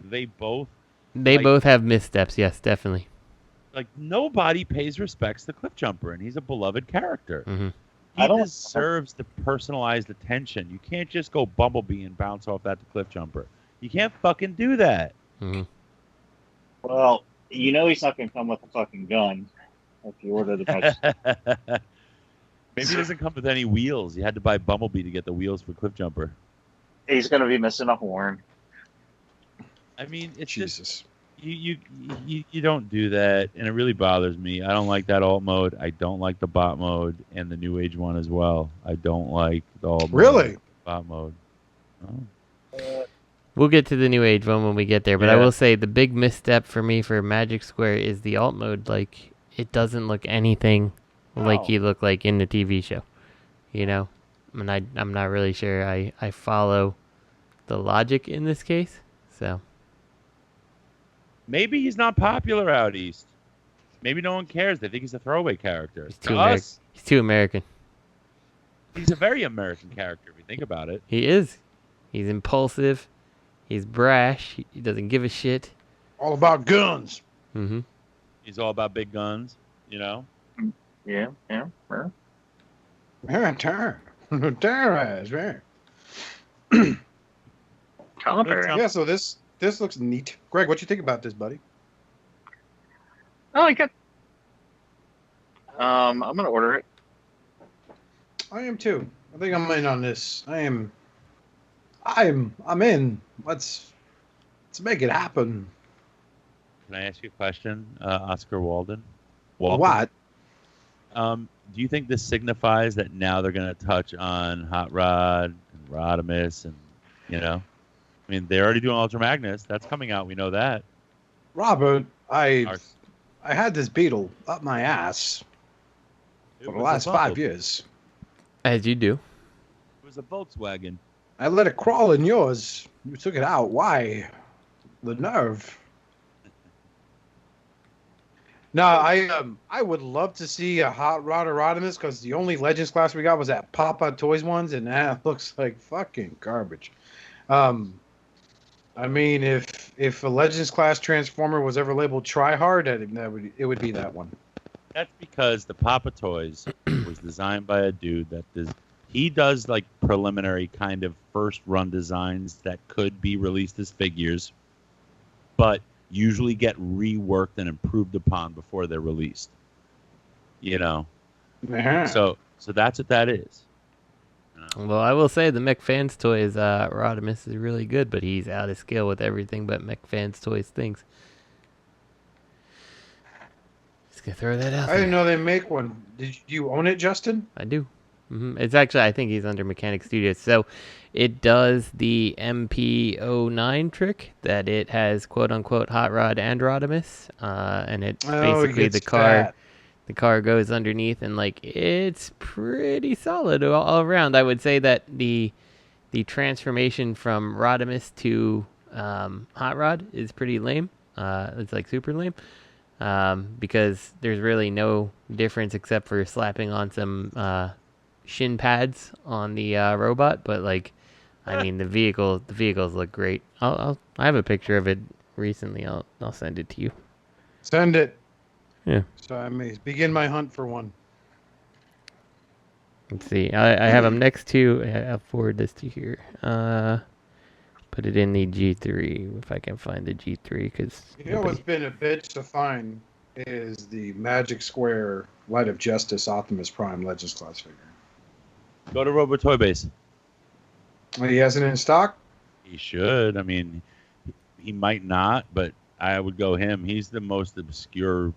They both have missteps. Yes, definitely. Like, nobody pays respects to Cliff Jumper, and he's a beloved character. Mm-hmm. He deserves the personalized attention. You can't just go Bumblebee and bounce off that to Cliff Jumper. You can't fucking do that. Mm-hmm. Well, you know he's not going to come with a fucking gun if you order the Magic. Maybe he doesn't come with any wheels. You had to buy Bumblebee to get the wheels for Cliff Jumper. He's going to be missing a horn. I mean, it's Jesus. just you don't do that, and it really bothers me. I don't like that alt mode. I don't like the bot mode and the New Age one as well. I don't like the alt mode. Really? Bot mode. Oh. We'll get to the New Age one when we get there, but I will say the big misstep for me for Magic Square is the alt mode. Like, it doesn't look anything like he looked like in the TV show. You know? And I'm not really sure I follow the logic in this case. So maybe he's not popular out east. Maybe no one cares. They think he's a throwaway character. He's too American. He's a very American character if you think about it. He is. He's impulsive. He's brash. He doesn't give a shit. All about guns. Mm-hmm. He's all about big guns, you know? Yeah. Yeah, so this looks neat. Greg, what you think about this, buddy? I like it. I'm going to order it. I am too. I think I'm in on this. I'm in. Let's make it happen. Can I ask you a question, Oscar Walden? What? Do you think this signifies that now they're going to touch on Hot Rod and Rodimus and, you know? I mean, they're already doing Ultra Magnus. That's coming out. We know that. Robert, I had this beetle up my ass for the last 5 years. As you do. It was a Volkswagen. I let it crawl in yours. You took it out. Why? The nerve. No, I would love to see a Hot Rod or Rodimus, because the only Legends class we got was that Papa Toys ones, and that looks like fucking garbage. I mean, if a Legends class Transformer was ever labeled try-hard, it would be that one. That's because the Papa Toys was designed by a dude he does like preliminary kind of first run designs that could be released as figures, but usually get reworked and improved upon before they're released. You know. Uh-huh. So that's what that is. Well, I will say the McFans Toys Rodimus is really good, but he's out of scale with everything but McFans Toys things. Just gonna throw that out I didn't know they make one. Did you own it, Justin? I do. It's actually, I think he's under Mechanic Studios. So it does the MP09 trick that it has quote unquote hot rod and Rodimus, and it basically the car goes underneath, and like it's pretty solid all around. I would say that the transformation from Rodimus to hot rod is pretty lame. It's like super lame. Because there's really no difference except for slapping on some shin pads on the robot, but like, I mean, the vehicles look great. I have a picture of it recently. I'll send it to you. Send it. Yeah. So I may begin my hunt for one. Let's see. I have them next to. I'll forward this to here. Put it in the G3 if I can find the G3 because. You know what's been a bitch to find is the Magic Square Light of Justice Optimus Prime Legends class figure. Go to Robo Toy Base. He has it in stock? He should. I mean, he might not, but I would go him. He's the most obscure,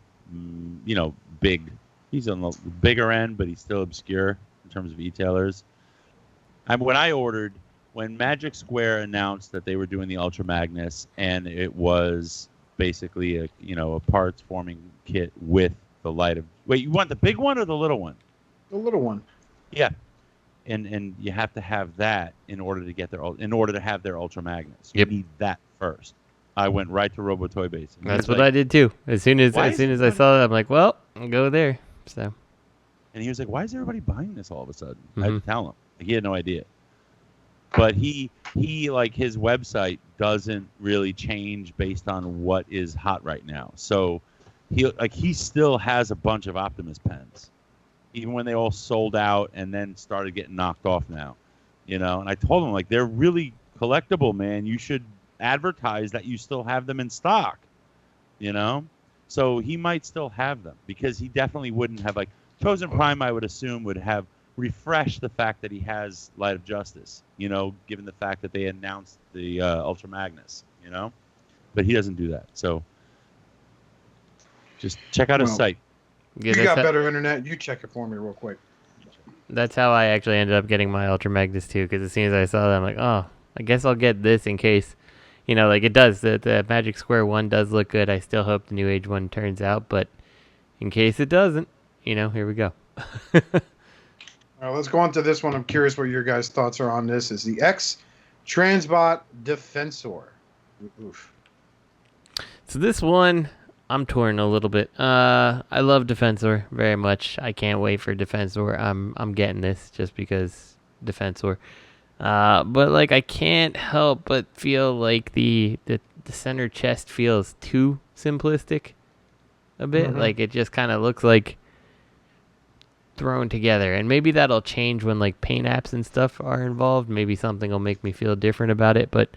big. He's on the bigger end, but he's still obscure in terms of e-tailers. When Magic Square announced that they were doing the Ultra Magnus, and it was basically a parts forming kit with the light of. Wait, you want the big one or the little one? The little one. Yeah, and you have to have that in order to have their Ultra Magnus. You need that first. I went right to Robo Toy Base. That's what I did too. As soon as I saw it, I'm like, well, I'll go there. So. And he was like, "Why is everybody buying this all of a sudden?" I had to tell him. Like, he had no idea. But he like his website doesn't really change based on what is hot right now. So he still has a bunch of Optimus pens, even when they all sold out and then started getting knocked off now, And I told him like they're really collectible, man. You should advertise that you still have them in stock, So he might still have them because he definitely wouldn't have like Chosen Prime. I would assume would have refreshed the fact that he has Light of Justice, given the fact that they announced the Ultra Magnus, but he doesn't do that. So just check out his site. You got better internet. You check it for me real quick. That's how I actually ended up getting my Ultra Magnus too, because as soon as I saw that, I'm like, oh, I guess I'll get this in case, like it does. The Magic Square one does look good. I still hope the New Age one turns out, but in case it doesn't, here we go. All right, let's go on to this one. I'm curious what your guys' thoughts are on this. Is the X Transbot Defensor. Oof. So this one, I'm torn a little bit. I love Defensor very much. I can't wait for Defensor. I'm getting this just because Defensor. But like I can't help but feel like the center chest feels too simplistic a bit. Like it just kind of looks like thrown together, and maybe that'll change when like paint apps and stuff are involved. Maybe something will make me feel different about it, but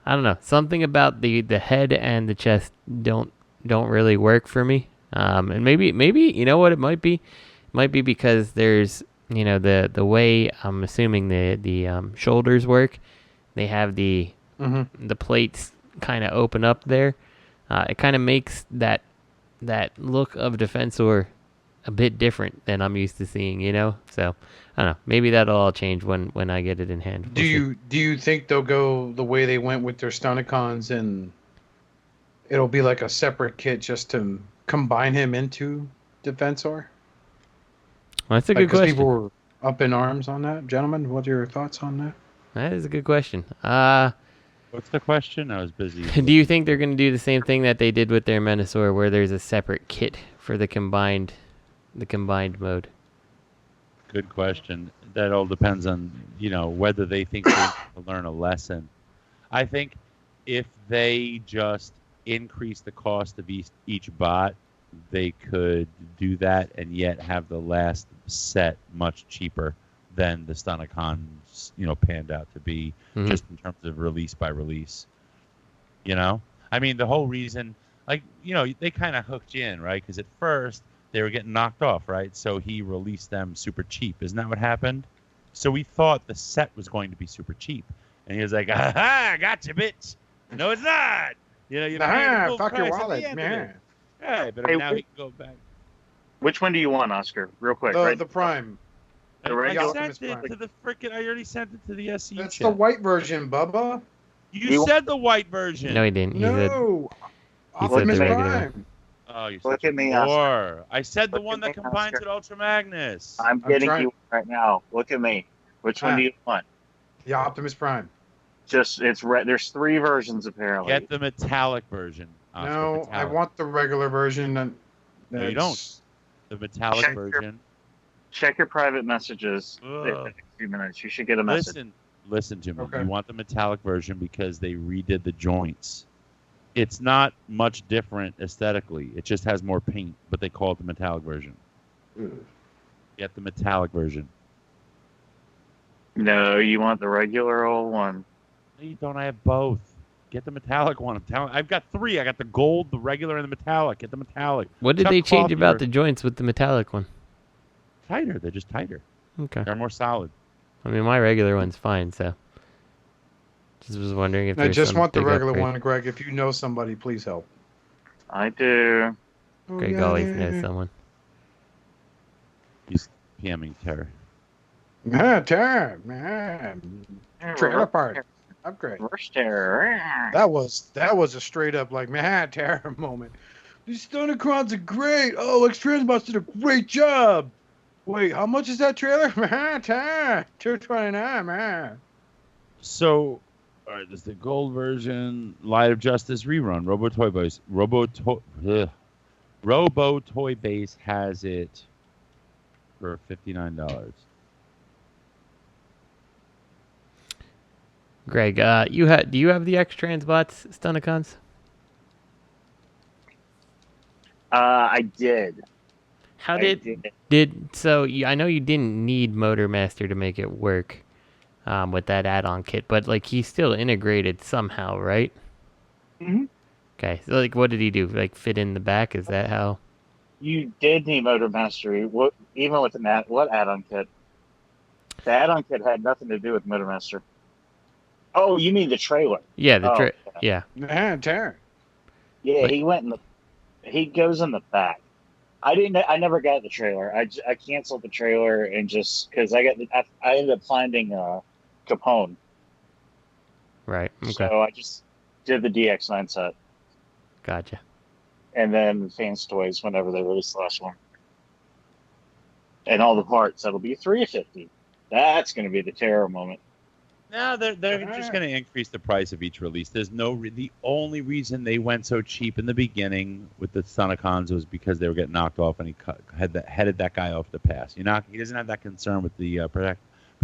I don't know, something about the head and the chest don't really work for me. And maybe what it might be because there's the way I'm assuming the shoulders work. They have the plates kind of open up there. It kind of makes that look of Defensor a bit different than I'm used to seeing, So I don't know. Maybe that'll all change when I get it in hand. Do you think they'll go the way they went with their Stunticons and it'll be like a separate kit just to combine him into Defensor? Well, that's a good question. People were up in arms on that, gentlemen. What are your thoughts on that? That is a good question. What's the question? I was busy. Do you think they're going to do the same thing that they did with their Menasor, where there's a separate kit for the combined mode? Good question. That all depends on, whether they think they need to learn a lesson. I think if they just increase the cost of each bot, they could do that and yet have the last set much cheaper than the Stunticons, panned out to be, just in terms of release by release. I mean, the whole reason, they kind of hooked you in, right? Because at first, they were getting knocked off, right? So he released them super cheap. Isn't that what happened? So we thought the set was going to be super cheap. And he was like, aha, gotcha, bitch. No, it's not. You know, you fuck your wallet, man. Yeah, but now he can go back. Which one do you want, Oscar? Real quick, The Prime. I sent it to the frickin'. I already sent it to the SE. That's the white version, Bubba. You said the white version. No, he didn't. No. He said the regular one. Oh, you're Look such at me, a Oscar. bore. I said the Look one at that me, combines Oscar. with Ultra Magnus. I'm getting you right now. Look at me. Which one do you want? The Optimus Prime. Just it's there's 3 versions apparently. Get the metallic version. Oscar, No, metallic. I want the regular version. No, you don't. The metallic version. Check your private messages in a few minutes. You should get a message. Listen to me. Okay. You want the metallic version because they redid the joints. It's not much different aesthetically. It just has more paint, but they call it the metallic version. Get the metallic version. No, you want the regular old one. No, you don't. I have both. Get the metallic one. I'm telling. I've got 3. I got the gold, the regular, and the metallic. Get the metallic. What did they change about the joints with the metallic one? Tighter. They're just tighter. Okay. They're more solid. I mean, my regular one's fine, so. Just was wondering if I there's just some want the big regular upgrade. one, Greg. If you know somebody, please help. I do. Greg always knows someone. He's PMing Terror. Trailer park. Upgrade. Reverse terror. That was a straight up like terror moment. These Stunacrons are great. Oh, X Transbots did a great job. Wait, how much is that trailer? Terror. $229, man. So, all right, this is the gold version. Light of Justice rerun. Robo Toy Base has it for $59. Greg, do you have the X Transbots Stunacons? I did. How did I know you didn't need Motor Master to make it work with that add-on kit, but like he's still integrated somehow, right? Mm-hmm. Okay, so like what did he do? Like fit in the back? Is that how? You did need Motor Mastery. Even with what add-on kit? The add-on kit had nothing to do with Motor Master. Oh, you mean the trailer? Yeah, yeah. Terror. Yeah, Like, he goes in the back. I never got the trailer. I canceled the trailer and just because I ended up finding Capone. Right. Okay. So I just did the DX9 set. Gotcha. And then Fans Toys whenever they release the last one. And all the parts, that'll be $350. That's going to be the terror moment. No, they're just going to increase the price of each release. There's the only reason they went so cheap in the beginning with the Stunacons was because they were getting knocked off, and he headed that guy off the pass. He doesn't have that concern with the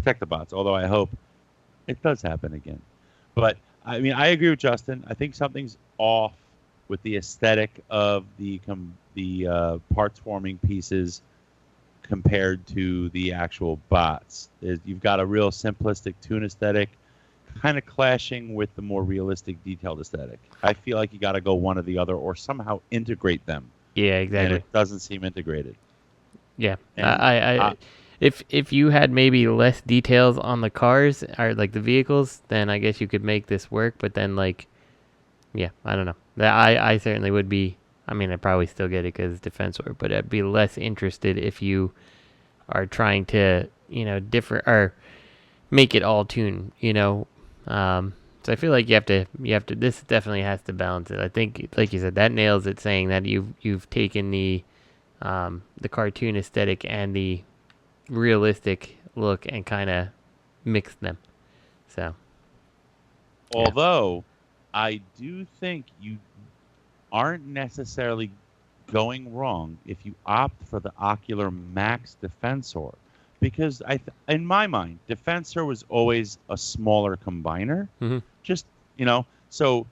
Protectobots, although I hope it does happen again. But I mean, I agree with Justin. I think something's off with the aesthetic of the parts forming pieces compared to the actual bots. You've got a real simplistic toon aesthetic kind of clashing with the more realistic detailed aesthetic. I feel like you got to go one or the other or somehow integrate them. Yeah, exactly. And it doesn't seem integrated. Yeah. If you had maybe less details on the cars or like the vehicles, then I guess you could make this work, but then like yeah, I don't know. I certainly would be. I mean, I'd probably still get it because it's Defensor, but I'd be less interested if you are trying to, differ or make it all tune, So I feel like you have to. This definitely has to balance it. I think, like you said, that nails it. Saying that you've taken the cartoon aesthetic and the realistic look and kind of mixed them. So, although I do think you aren't necessarily going wrong if you opt for the Ocular Max Defensor, because in my mind, Defensor was always a smaller combiner. Mm-hmm. Just so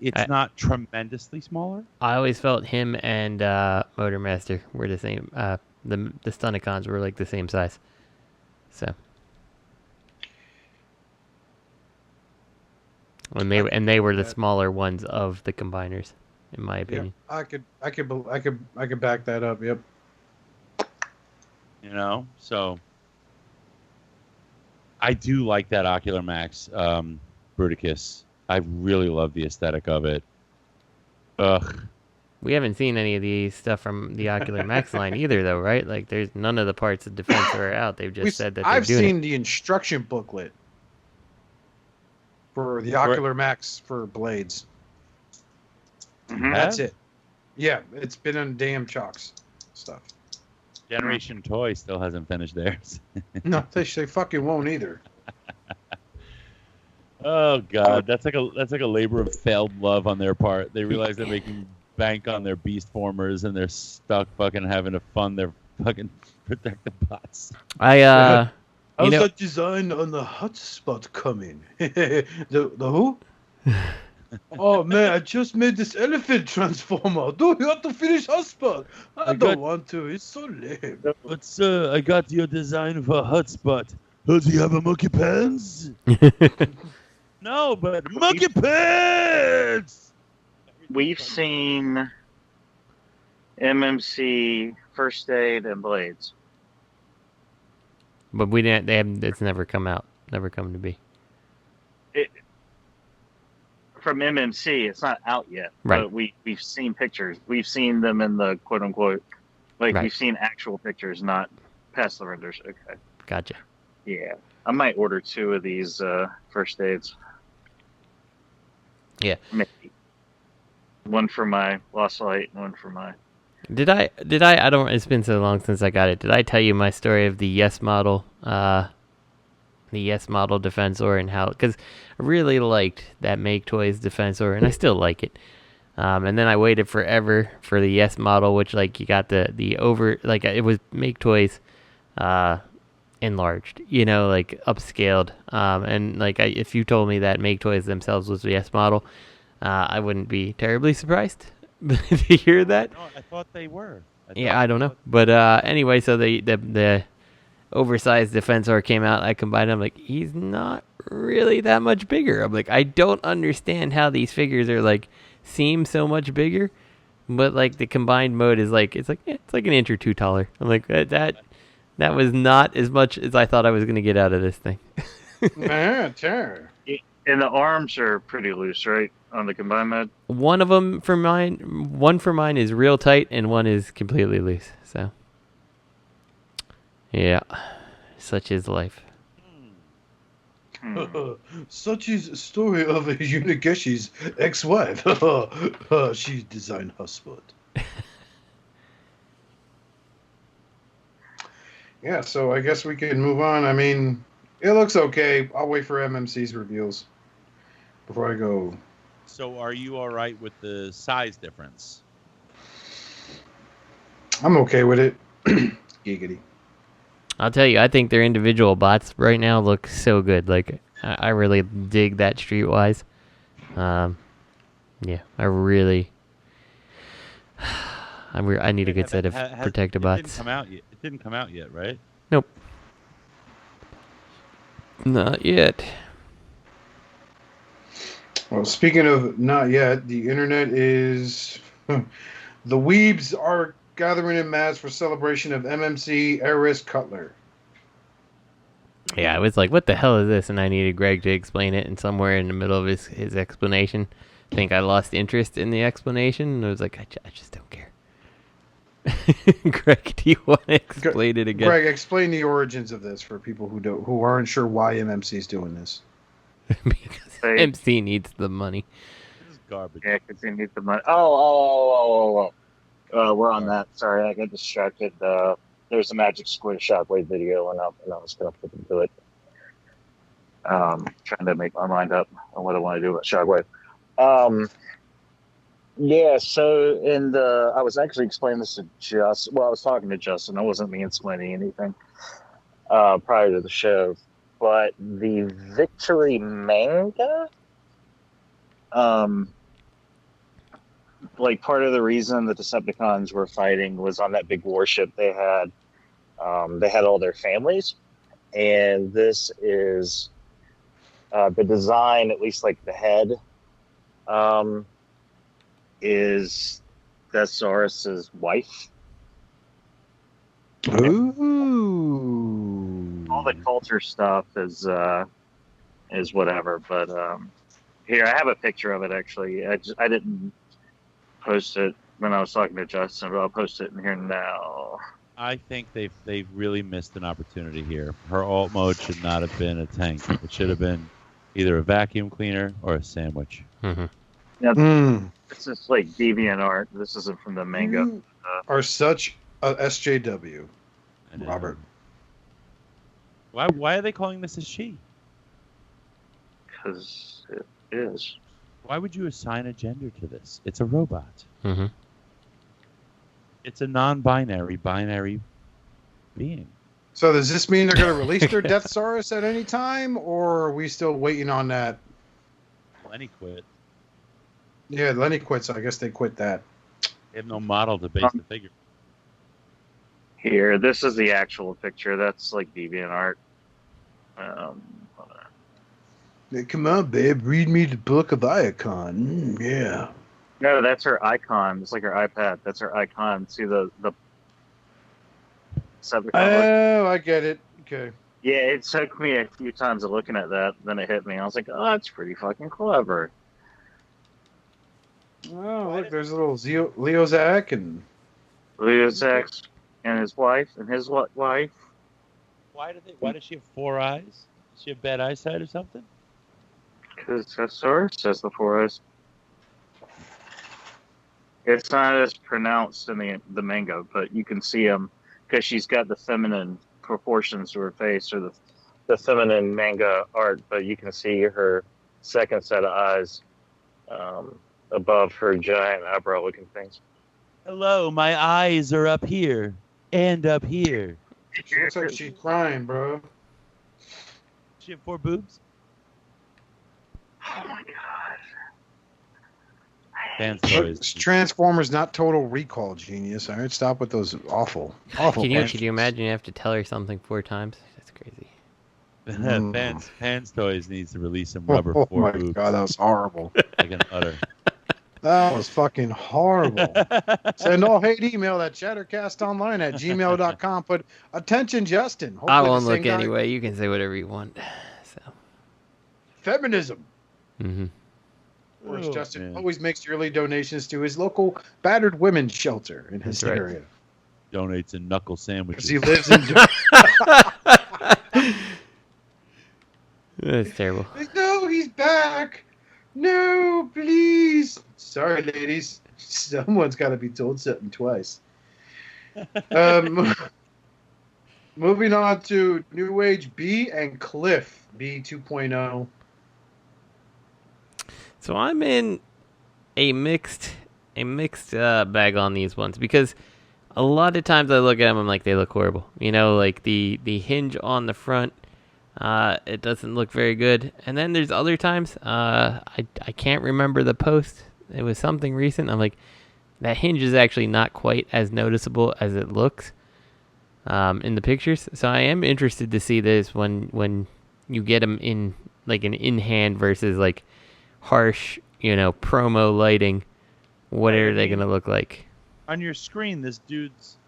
it's not tremendously smaller. I always felt him and Motor Master were the same. The Stunacons were like the same size. So. And they were the smaller ones of the combiners, in my opinion. Yeah, I could back that up. Yep. You know, so I do like that Ocular Max Bruticus. I really love the aesthetic of it. Ugh. We haven't seen any of the stuff from the Ocular Max line either, though, right? Like, there's none of the parts of Defensor are out. They've just said that they're I've doing seen it. the instruction booklet for the Ocular Max for blades. Mm-hmm. That's it. Yeah, it's been on damn Chalks stuff. Generation Toy still hasn't finished theirs. No, they fucking won't either. Oh God, that's like a labor of failed love on their part. They realize they're making bank on their beast formers, and they're stuck fucking having to fund their fucking Protectobots. How's that design on the hotspot coming? the who? Oh man, I just made this elephant transformer. Do you have to finish hotspot? I don't want to. It's so lame. But I got your design for hotspot. Oh, do you have a monkey pants? No, but monkey pants. We've seen MMC First Aid and Blades, But we didn't. They haven't. It's never come out. Never come to be. From MMC, it's not out yet. Right. But we've seen pictures. We've seen them in the quote unquote, like Right. we've seen actual pictures, not past the renders. Okay. Gotcha. Yeah, I might order 2 of these First Aids. Yeah. Maybe. One for my Lost Light, and one for my. Did I? I don't. It's been so long since I got it. Did I tell you my story of the Yes model? The Yes model Defensor and how? Because I really liked that Make Toys Defensor, and I still like it. And then I waited forever for the Yes model, which like you got the over like it was Make Toys, enlarged, you know, like upscaled. And like if you told me that Make Toys themselves was the Yes model, I wouldn't be terribly surprised to hear that. No, I thought they were. I don't know. But anyway, so the oversized Defensor came out. I combined them. Like, he's not really that much bigger. I'm like, I don't understand how these figures are like seem so much bigger, but like the combined mode is like it's like an inch or 2 taller. I'm like that was not as much as I thought I was gonna get out of this thing. Sure. And the arms are pretty loose, right, on the combined mode? One for mine is real tight, and one is completely loose. So, yeah, such is life. Such is the story of Unigeshi's ex-wife. She designed her spot. Yeah, so I guess we can move on. I mean, it looks okay. I'll wait for MMC's reveals before I go. So are you all right with the size difference? I'm okay with it. Giggity. I'll tell you, I think their individual bots right now look so good. Like, I really dig that Streetwise. Yeah, I really. I need a good set of Protector bots. It didn't come out yet, right? Nope. Not yet. Well, speaking of not yet, the internet is... the weebs are gathering in mass for celebration of MMC Eris Kultur. Yeah, I was like, what the hell is this? And I needed Greg to explain it, and somewhere in the middle of his explanation, I think I lost interest in the explanation, and I was like, I just don't care. Greg, do you want to explain it again? Greg, explain the origins of this for people who aren't sure why MMC is doing this. Because MC needs the money. This is garbage. Yeah, because he needs the money. Oh. We're on that. Sorry, I got distracted. There's a Magic Squid Shockwave video, and I was going to flip into it. Trying to make my mind up on what I want to do about Shockwave. Yeah, so I was actually explaining this to Justin. Well, I was talking to Justin. I wasn't mansplaining anything prior to the show. But the Victory manga, like part of the reason the Decepticons were fighting was on that big warship they had. They had all their families, and this is the design, at least like the head, is Thesaurus's wife. Ooh. the culture stuff is whatever. But here, I have a picture of it, actually. I didn't post it when I was talking to Justin, but I'll post it in here now. I think they've really missed an opportunity here. Her alt mode should not have been a tank. It should have been either a vacuum cleaner or a sandwich. Yeah, This is like deviant art. This isn't from the manga. You are such a SJW, Robert. Why are they calling this a she? Because it is. Why would you assign a gender to this? It's a robot. Mm-hmm. It's a non-binary, binary being. So does this mean they're going to release their Death Saurus at any time, or are we still waiting on that? Lenny quit. Yeah, Lenny quit, so I guess they quit that. They have no model to base the figure. Here, this is the actual picture. That's like deviant art. Hold on. Hey, come on, babe. Read me the book of Icon. Yeah. No, that's her icon. It's like her iPad. That's her icon. See the Oh, I get it. Okay. Yeah, it took me a few times of looking at that. Then it hit me. I was like, oh, that's pretty fucking clever. Oh, look, there's a little Leo Zarak and Leo Zarak and his wife and his wife. Why does she have 4 eyes? Does she have bad eyesight or something? Because that source says the 4 eyes. It's not as pronounced in the manga, but you can see them because she's got the feminine proportions to her face, or the feminine manga art, but you can see her second set of eyes above her giant eyebrow-looking things. Hello, my eyes are up here and up here. She looks like she's crying, bro. She have 4 boobs? Oh my god. Transformers, not Total Recall, genius. All right, stop with those awful. Could you imagine you have to tell her something 4 times? That's crazy. Pans Toys needs to release some rubber 4 my boobs. God, that was horrible. Like an udder. That was fucking horrible. Send all hate email at chattercastonline@gmail.com. Put attention, Justin. Hopefully I won't look anyway. You can say whatever you want. So. Feminism. Mm-hmm. Of course, Justin always makes yearly donations to his local battered women's shelter in his area. Donates in knuckle sandwiches. Because he lives in... That's terrible. No, he's back. No, please. Sorry, ladies. Someone's got to be told something twice. Moving on to New Age B and Cliff B 2.0. So I'm in a mixed bag on these ones because a lot of times I look at them, I'm like, they look horrible. You know, like the hinge on the front, it doesn't look very good. And then there's other times, I can't remember the post. It was something recent. I'm like, that hinge is actually not quite as noticeable as it looks in the pictures. So I am interested to see this when you get them in like an in-hand versus like harsh, promo lighting. What are they going to look like? On your screen, this dude's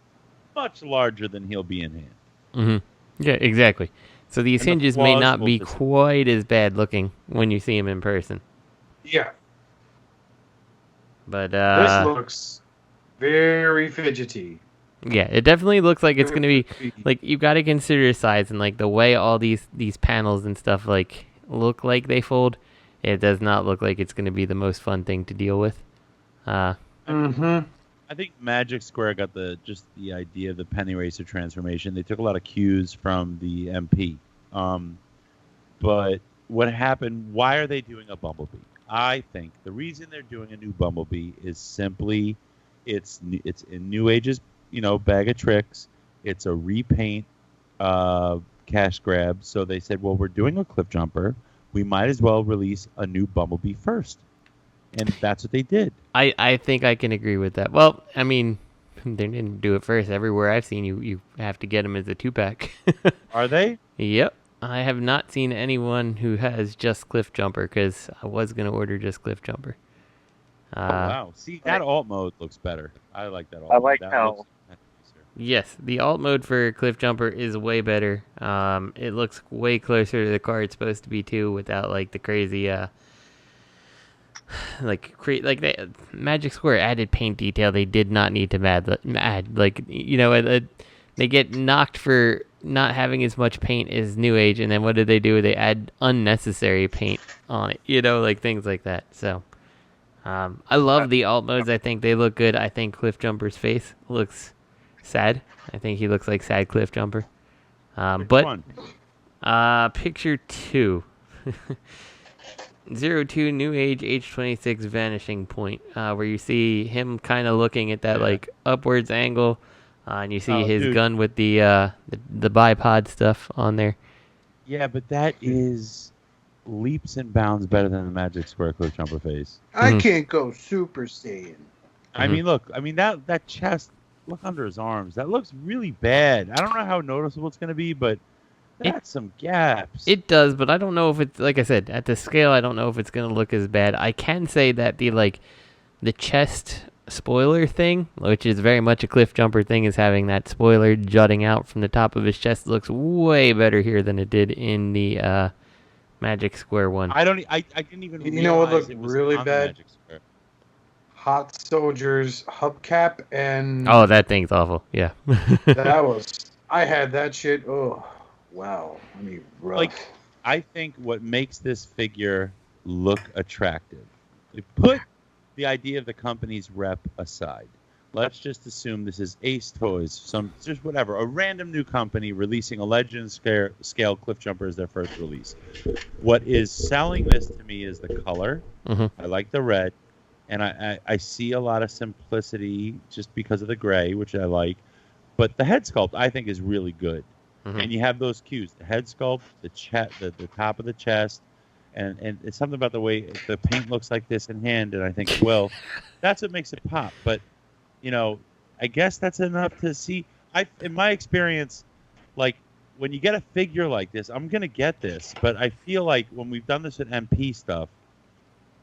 much larger than he'll be in hand. Mm-hmm. Yeah, exactly. So these hinges may not be quite as bad looking when you see them in person. Yeah. But this looks very fidgety. Yeah, it definitely looks like it's going to be like you got to consider size and like the way all these panels and stuff like look like they fold. It does not look like it's going to be the most fun thing to deal with. I think Magic Square got the idea of the Penny Racer transformation. They took a lot of cues from the MP. But what happened, why are they doing a Bumblebee? I think the reason they're doing a new Bumblebee is simply it's in New Age's, bag of tricks. It's a repaint cash grab. So they said, well, we're doing a Cliff Jumper. We might as well release a new Bumblebee first. And that's what they did. I think I can agree with that. Well, I mean, they didn't do it first. Everywhere I've seen you have to get them as a 2-pack. Are they? Yep. I have not seen anyone who has just Cliff Jumper because I was going to order just Cliff Jumper. Wow. See, that alt mode looks better. I like that alt mode. I like that how Yes, the alt mode for Cliff Jumper is way better. It looks way closer to the car it's supposed to be too, without like the crazy Magic Square added paint detail they did not need to add. Like, you know, they get knocked for not having as much paint as New Age, and then what do? They add unnecessary paint on it, you know, like things like that. So I love the alt modes. I think they look good. I think Cliff Jumper's face looks sad. I think he looks like sad Cliff Jumper. Picture 2. 02 New Age H26 vanishing point, where you see him kind of looking at that like upwards angle, and you see his gun with the bipod stuff on there. Yeah, but that is leaps and bounds better than the Magic Square Cliff Jumper face. I can't go Super Saiyan. I mean, look. I mean that chest. Look under his arms. That looks really bad. I don't know how noticeable it's going to be, but that's some gaps. It does, but I don't know if it's, like I said, at the scale, I don't know if it's going to look as bad. I can say that the chest spoiler thing, which is very much a Cliff Jumper thing, is having that spoiler jutting out from the top of his chest, looks way better here than it did in the Magic Square one. I didn't even. You know what looked really bad? Hot Soldier's hubcap and... Oh, that thing's awful. Yeah. I had that shit. Oh, wow. I mean, rough. Like, I think what makes this figure look attractive, put the idea of the company's rep aside. Let's just assume this is Ace Toys, just whatever, a random new company releasing a Legend scale Cliff Jumper as their first release. What is selling this to me is the color. I like the red. And I see a lot of simplicity just because of the gray, which I like. But the head sculpt, I think, is really good. And you have those cues. The head sculpt, the top of the chest, and it's something about the way the paint looks like this in hand. And I think, well, that's what makes it pop. But, you know, I guess that's enough to see. In my experience, like, when you get a figure like this, I'm going to get this. But I feel like when we've done this with MP stuff,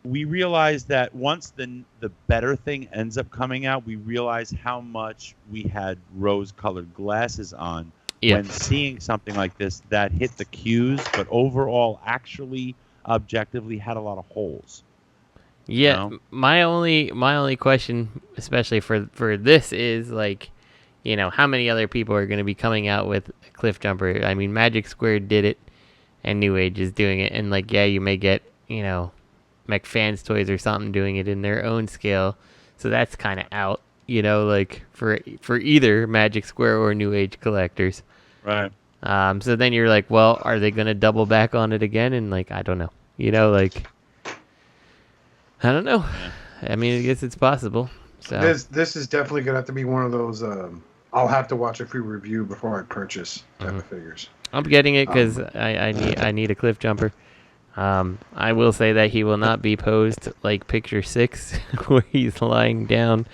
we realize that once the better thing ends up coming out, we realize how much we had rose-colored glasses on when seeing something like this that hit the cues, but overall actually objectively had a lot of holes. Yeah, you know? my only question, especially for this, is like, you know, how many other people are going to be coming out with Cliff Jumper? I mean, Magic Square did it, and New Age is doing it, and like, yeah, you may get, you know, McFans Toys or something doing it in their own scale, so that's kind of out, you know, like for either Magic Square or New Age collectors, right? So then you're like, well, are they gonna double back on it again? And like, I don't know, you know, like, I don't know. I mean, I guess it's possible. So this is definitely gonna have to be one of those. I'll have to watch a free review before I purchase type of figures. I'm getting it because I need a Cliff Jumper. I will say that he will not be posed like picture 6, where he's lying down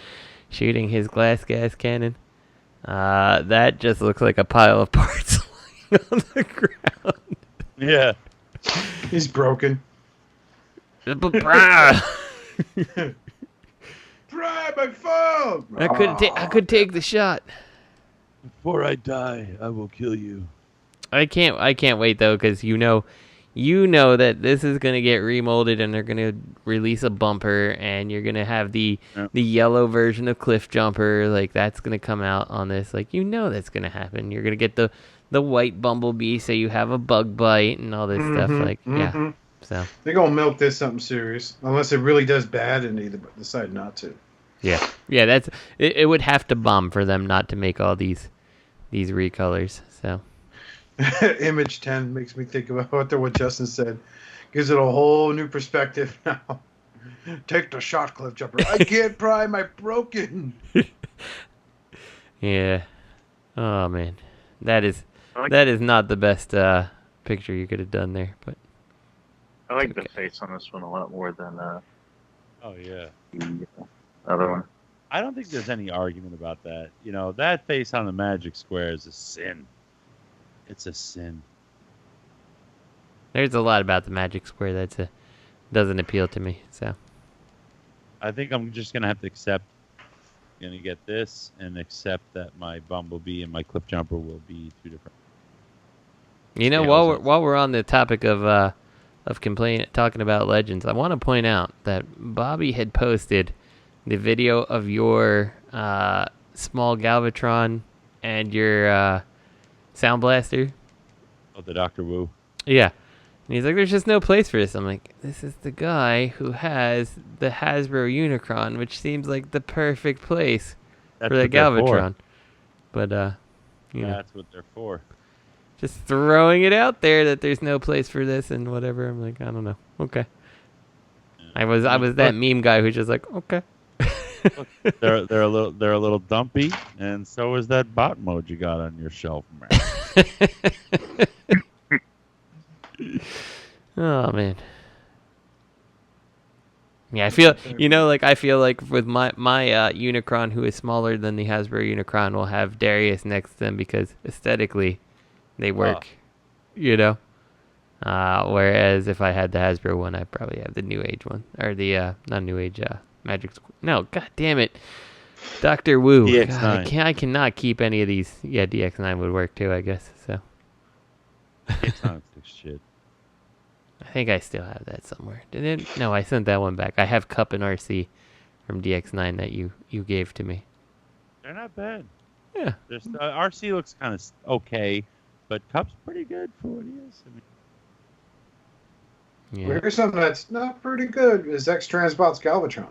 shooting his glass gas cannon. That just looks like a pile of parts lying on the ground. Yeah. He's broken. Pry, my phone! I could take the shot. Before I die, I will kill you. I can't wait though, because you know that this is gonna get remolded, and they're gonna release a bumper, and you're gonna have the yellow version of Cliff Jumper, like that's gonna come out on this, like, you know, that's gonna happen. You're gonna get the white Bumblebee, so you have a bug bite and all this stuff, like yeah. So they're gonna milk this something serious, unless it really does bad and they decide not to. Yeah, that's it. Would have to bomb for them not to make all these recolors. So. Image 10 makes me think about what Justin said. Gives it a whole new perspective now. Take the shot, Cliff Jumper. I can't pry my broken. Yeah. Oh man, that is not the best picture you could have done there. But I like the face on this one a lot more than oh yeah, the other one. I don't think there's any argument about that. You know, that face on the Magic Square is a sin. It's a sin. There's a lot about the Magic Square that doesn't appeal to me. So I think I'm just gonna have to accept going to get this and accept that my Bumblebee and my Cliff Jumper will be two different. You know, while we're on the topic of talking about Legends, I want to point out that Bobby had posted the video of your small Galvatron and your Sound Blaster. Oh, the Dr. Wu. Yeah. And he's like, there's just no place for this. I'm like, this is the guy who has the Hasbro Unicron, which seems like the perfect place for the Galvatron. But, you know. That's what they're for. Just throwing it out there that there's no place for this and whatever. I'm like, I don't know. Okay. Yeah. I was that meme guy who's just like, okay. Look, they're a little dumpy, and so is that bot mode you got on your shelf. Oh man. Yeah, I feel like with my Unicron, who is smaller than the Hasbro Unicron, will have Darius next to them because aesthetically they work, you know. Whereas if I had the Hasbro one, I'd probably have the New Age one, or the not New Age, Magic. No, god damn it, Dr. Wu. DX9. God, I cannot keep any of these. Yeah, DX9 would work too, I guess. So. DX9 shit. I think I still have that somewhere. Did it? No, I sent that one back. I have Cup and RC from DX9 that you gave to me. They're not bad. Yeah. RC looks kind of okay, but Cup's pretty good for what he is. I mean, yeah. Here's something that's not pretty good is X-Transbot's Galvatron.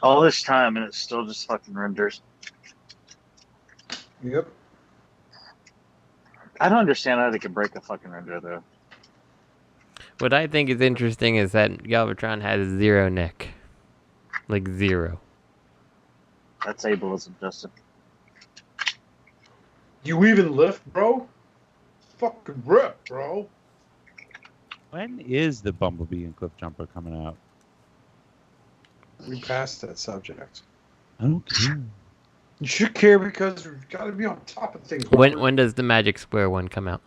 All this time and it still just fucking renders. Yep. I don't understand how they can break a fucking render though. What I think is interesting is that Galvatron has 0 neck. Like 0. That's ableism, Justin. You even lift, bro? Fucking rip, bro. When is the Bumblebee and Cliff Jumper coming out? We passed that subject. I don't care. You should care because we've got to be on top of things. When does the Magic Square one come out?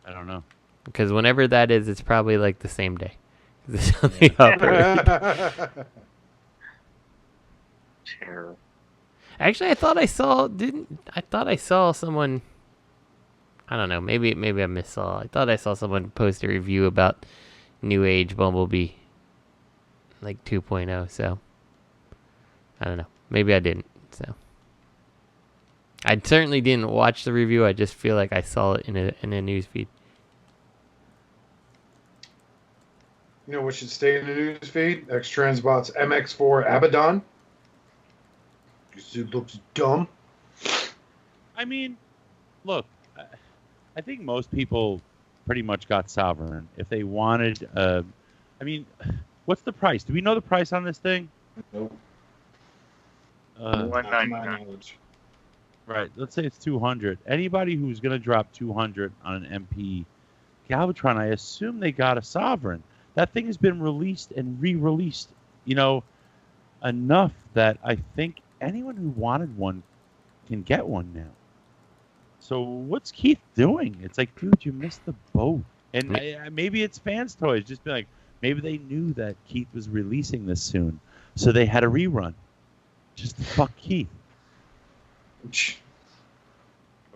I don't know. Because whenever that is, it's probably like the same day. It's on the upper. Terrible. Actually, I thought I saw someone. I don't know. Maybe I missaw. I thought I saw someone post a review about New Age Bumblebee, like 2.0. So I don't know. Maybe I didn't. So I certainly didn't watch the review. I just feel like I saw it in a news feed. You know what should stay in the news feed? X-Transbot's MX4 Abaddon. It looks dumb. I mean, look, I think most people pretty much got Sovereign. If they wanted, I mean, what's the price? Do we know the price on this thing? Nope. $199. Right. Let's say it's 200. Anybody who's going to drop 200 on an MP Galvatron, I assume they got a Sovereign. That thing has been released and re-released, you know, enough that I think anyone who wanted one can get one now. So what's Keith doing? It's like, dude, you missed the boat. And maybe it's fans' toys. Just be like, maybe they knew that Keith was releasing this soon, so they had a rerun. Just to fuck Keith. What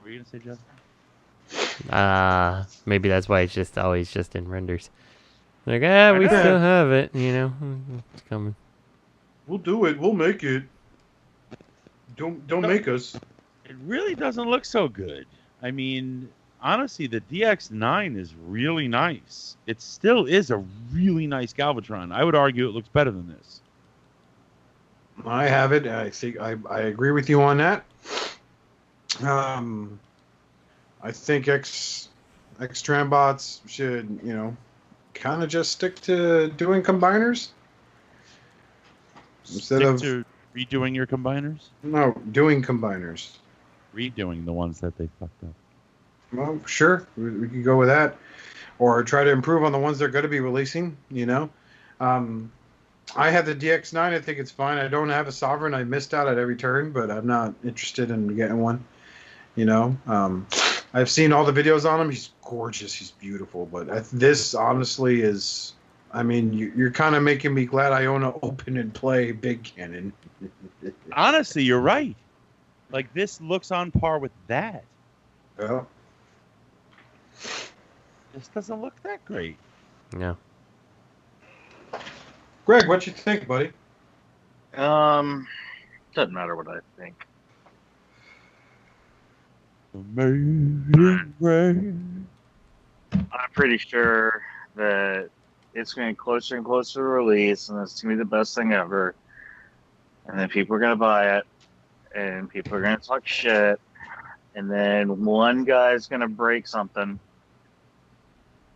were you gonna say, Justin? Maybe that's why it's just always just in renders. Like, we still have it, you know. It's coming. We'll do it. We'll make it. Don't make us. It really doesn't look so good. I mean, honestly, the DX9 is really nice. It still is a really nice Galvatron. I would argue it looks better than this. I have it. I think I agree with you on that. I think X-Transbots should, you know, kind of just stick to doing combiners instead of redoing your combiners. No, doing combiners. Redoing the ones that they fucked up. Well, sure, we could go with that, or try to improve on the ones they're going to be releasing. You know, I have the DX9. I think it's fine. I don't have a Sovereign. I missed out at every turn, but I'm not interested in getting one. You know, I've seen all the videos on him. He's gorgeous. He's beautiful. But this honestly is I mean, you're kind of making me glad I own an open and play big cannon. Honestly, you're right. Like, this looks on par with that. Yeah. This doesn't look that great. No. Greg, what you think, buddy? Doesn't matter what I think. I'm pretty sure that it's going to get closer and closer to release, and it's going to be the best thing ever. And then people are going to buy it, and people are going to talk shit, and then one guy's going to break something,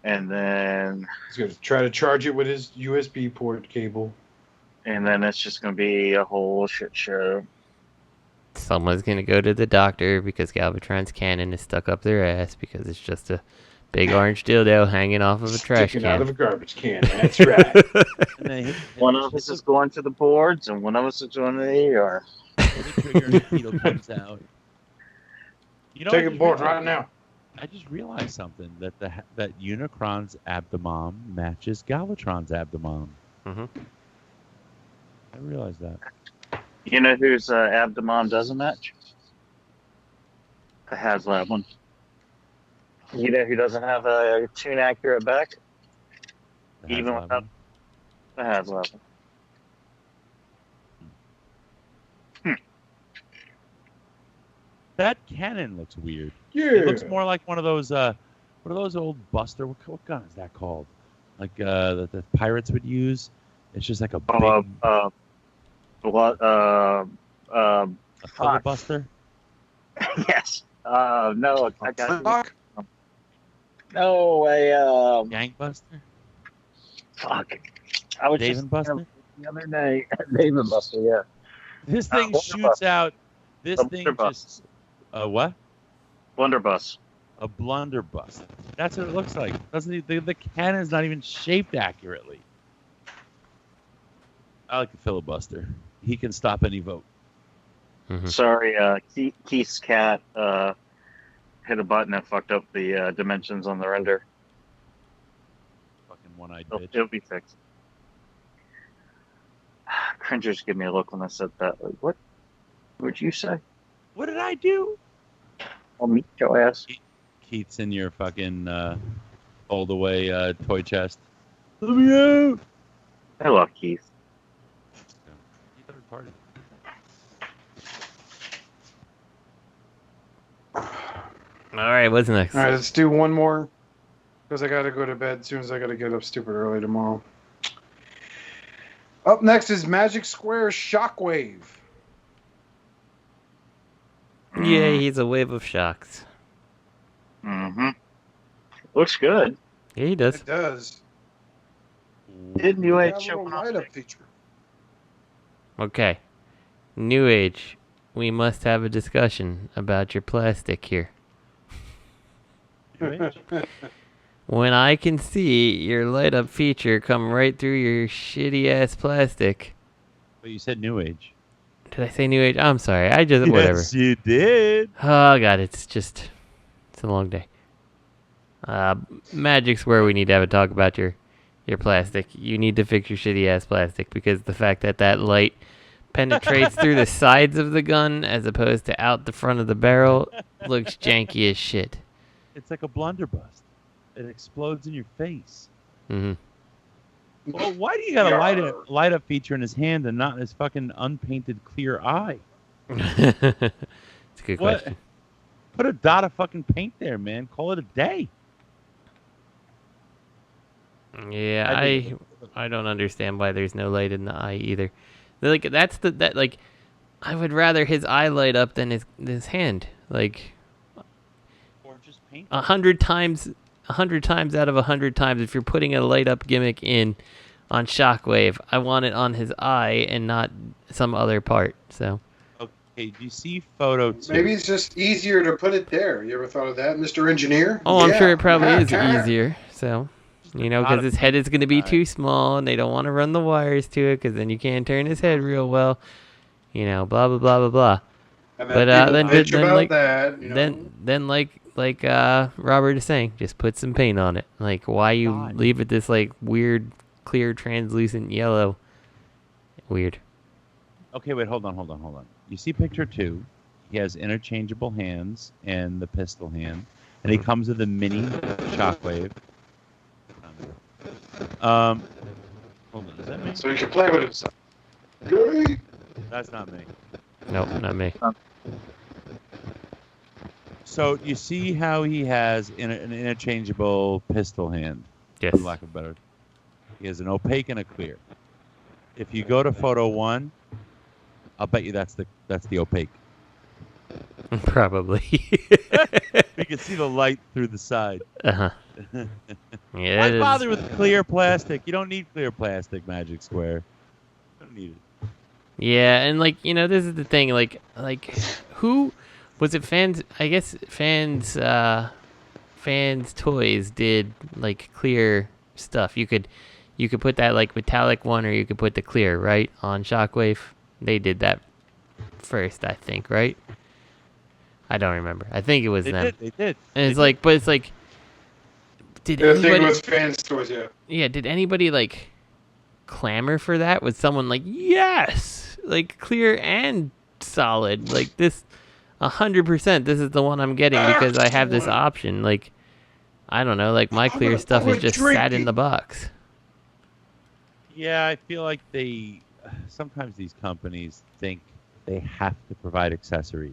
and then he's going to try to charge it with his USB port cable, and then it's just going to be a whole shit show. Someone's going to go to the doctor because Galvatron's cannon is stuck up their ass because it's just a big orange dildo hanging off of a trash can. Out of a garbage can, that's right. One of us is going to the boards, and one of us is going to the ER. The trigger needle comes out. You know, take a board right now. I just realized something, that that Unicron's abdomen matches Galvatron's abdomen. Mm-hmm. I realized that. You know whose abdomen doesn't match? The HasLab one. You know who doesn't have a tune accurate back? Even without the HasLab one. That cannon looks weird. Yeah. It looks more like one of those old Buster. What gun is that called? Like that the pirates would use. It's just like a big. A filibuster? Yes. No, I got Fuck. No, Gangbuster? Fuck. I was Dave just and Buster? the other day. Dave and Buster, yeah. This thing shoots out. This thing just. What? Blunderbuss. A blunderbuss. That's what it looks like. Doesn't the cannon's not even shaped accurately. I like the filibuster. He can stop any vote. Mm-hmm. Sorry, Keith's cat hit a button and fucked up the dimensions on the render. Fucking one-eyed bitch. It'll be fixed. Cringers give me a look when I said that. Like, what? What'd you say? What did I do? I'll meet your ass. Keith's in your fucking fold-away toy chest. Let me out! I love Keith. Party. All right, what's next? All right, let's do one more because I got to go to bed as soon as I got to get up stupid early tomorrow. Up next is Magic Square Shockwave. Yeah, he's a wave of shocks. Mm-hmm. Looks good. Yeah, he does. It does. Didn't you Got a show little light up feature? Okay. New Age, we must have a discussion about your plastic here. When I can see your light up feature come right through your shitty ass plastic. But you said New Age. Did I say New Age? I'm sorry. I just whatever. Yes, you did. Oh god, it's a long day. Magic's where we need to have a talk about your plastic. You need to fix your shitty ass plastic because the fact that light penetrates through the sides of the gun as opposed to out the front of the barrel looks janky as shit. It's like a blunderbuss. It explodes in your face. Mm-hmm. Well, why do you got a light up feature in his hand and not in his fucking unpainted clear eye? It's a good question. Put a dot of fucking paint there, man. Call it a day. Yeah, I don't understand why there's no light in the eye either. Like I would rather his eye light up than his hand. Like, or just paint 100 times out of 100 times, if you're putting a light up gimmick in on Shockwave, I want it on his eye and not some other part. So. Okay, do you see photo 2? Maybe it's just easier to put it there. You ever thought of that, Mr. Engineer? Oh, I'm sure it probably is easier. So. You know, because his head is going to be too small, and they don't want to run the wires to it, because then you can't turn his head real well. You know, blah blah blah blah blah. But then Robert is saying, just put some paint on it. Like, why you leave it this like weird clear translucent yellow. Weird. Okay, wait, hold on. You see picture 2. He has interchangeable hands and the pistol hand. And he comes with a mini Shockwave. Hold on, is that me? So you can play with himself. Good. That's not me. Nope, not me. So you see how he has an interchangeable pistol hand? Yes. For lack of better. He has an opaque and a clear. If you go to photo 1, I'll bet you that's the opaque. Probably. You can see the light through the side. Uh-huh. Yeah. Why bother with clear plastic? You don't need clear plastic, Magic Square. You don't need it. Yeah, and like, this is the thing, like who was it? Fans, I guess fans toys did like clear stuff. You could put that like metallic one, or you could put the clear, right, on Shockwave. They did that first, I think, right? I don't remember. I think it was them. They did. And it's like, but it's like, did I think anybody? it was fans toys, yeah. Yeah, did anybody like clamor for that? Was someone like, yes, like clear and solid, like this, 100%? This is the one I'm getting because I have this option. Like, I don't know, like my clear stuff is just sat in the box. Yeah, I feel like sometimes these companies think they have to provide accessories,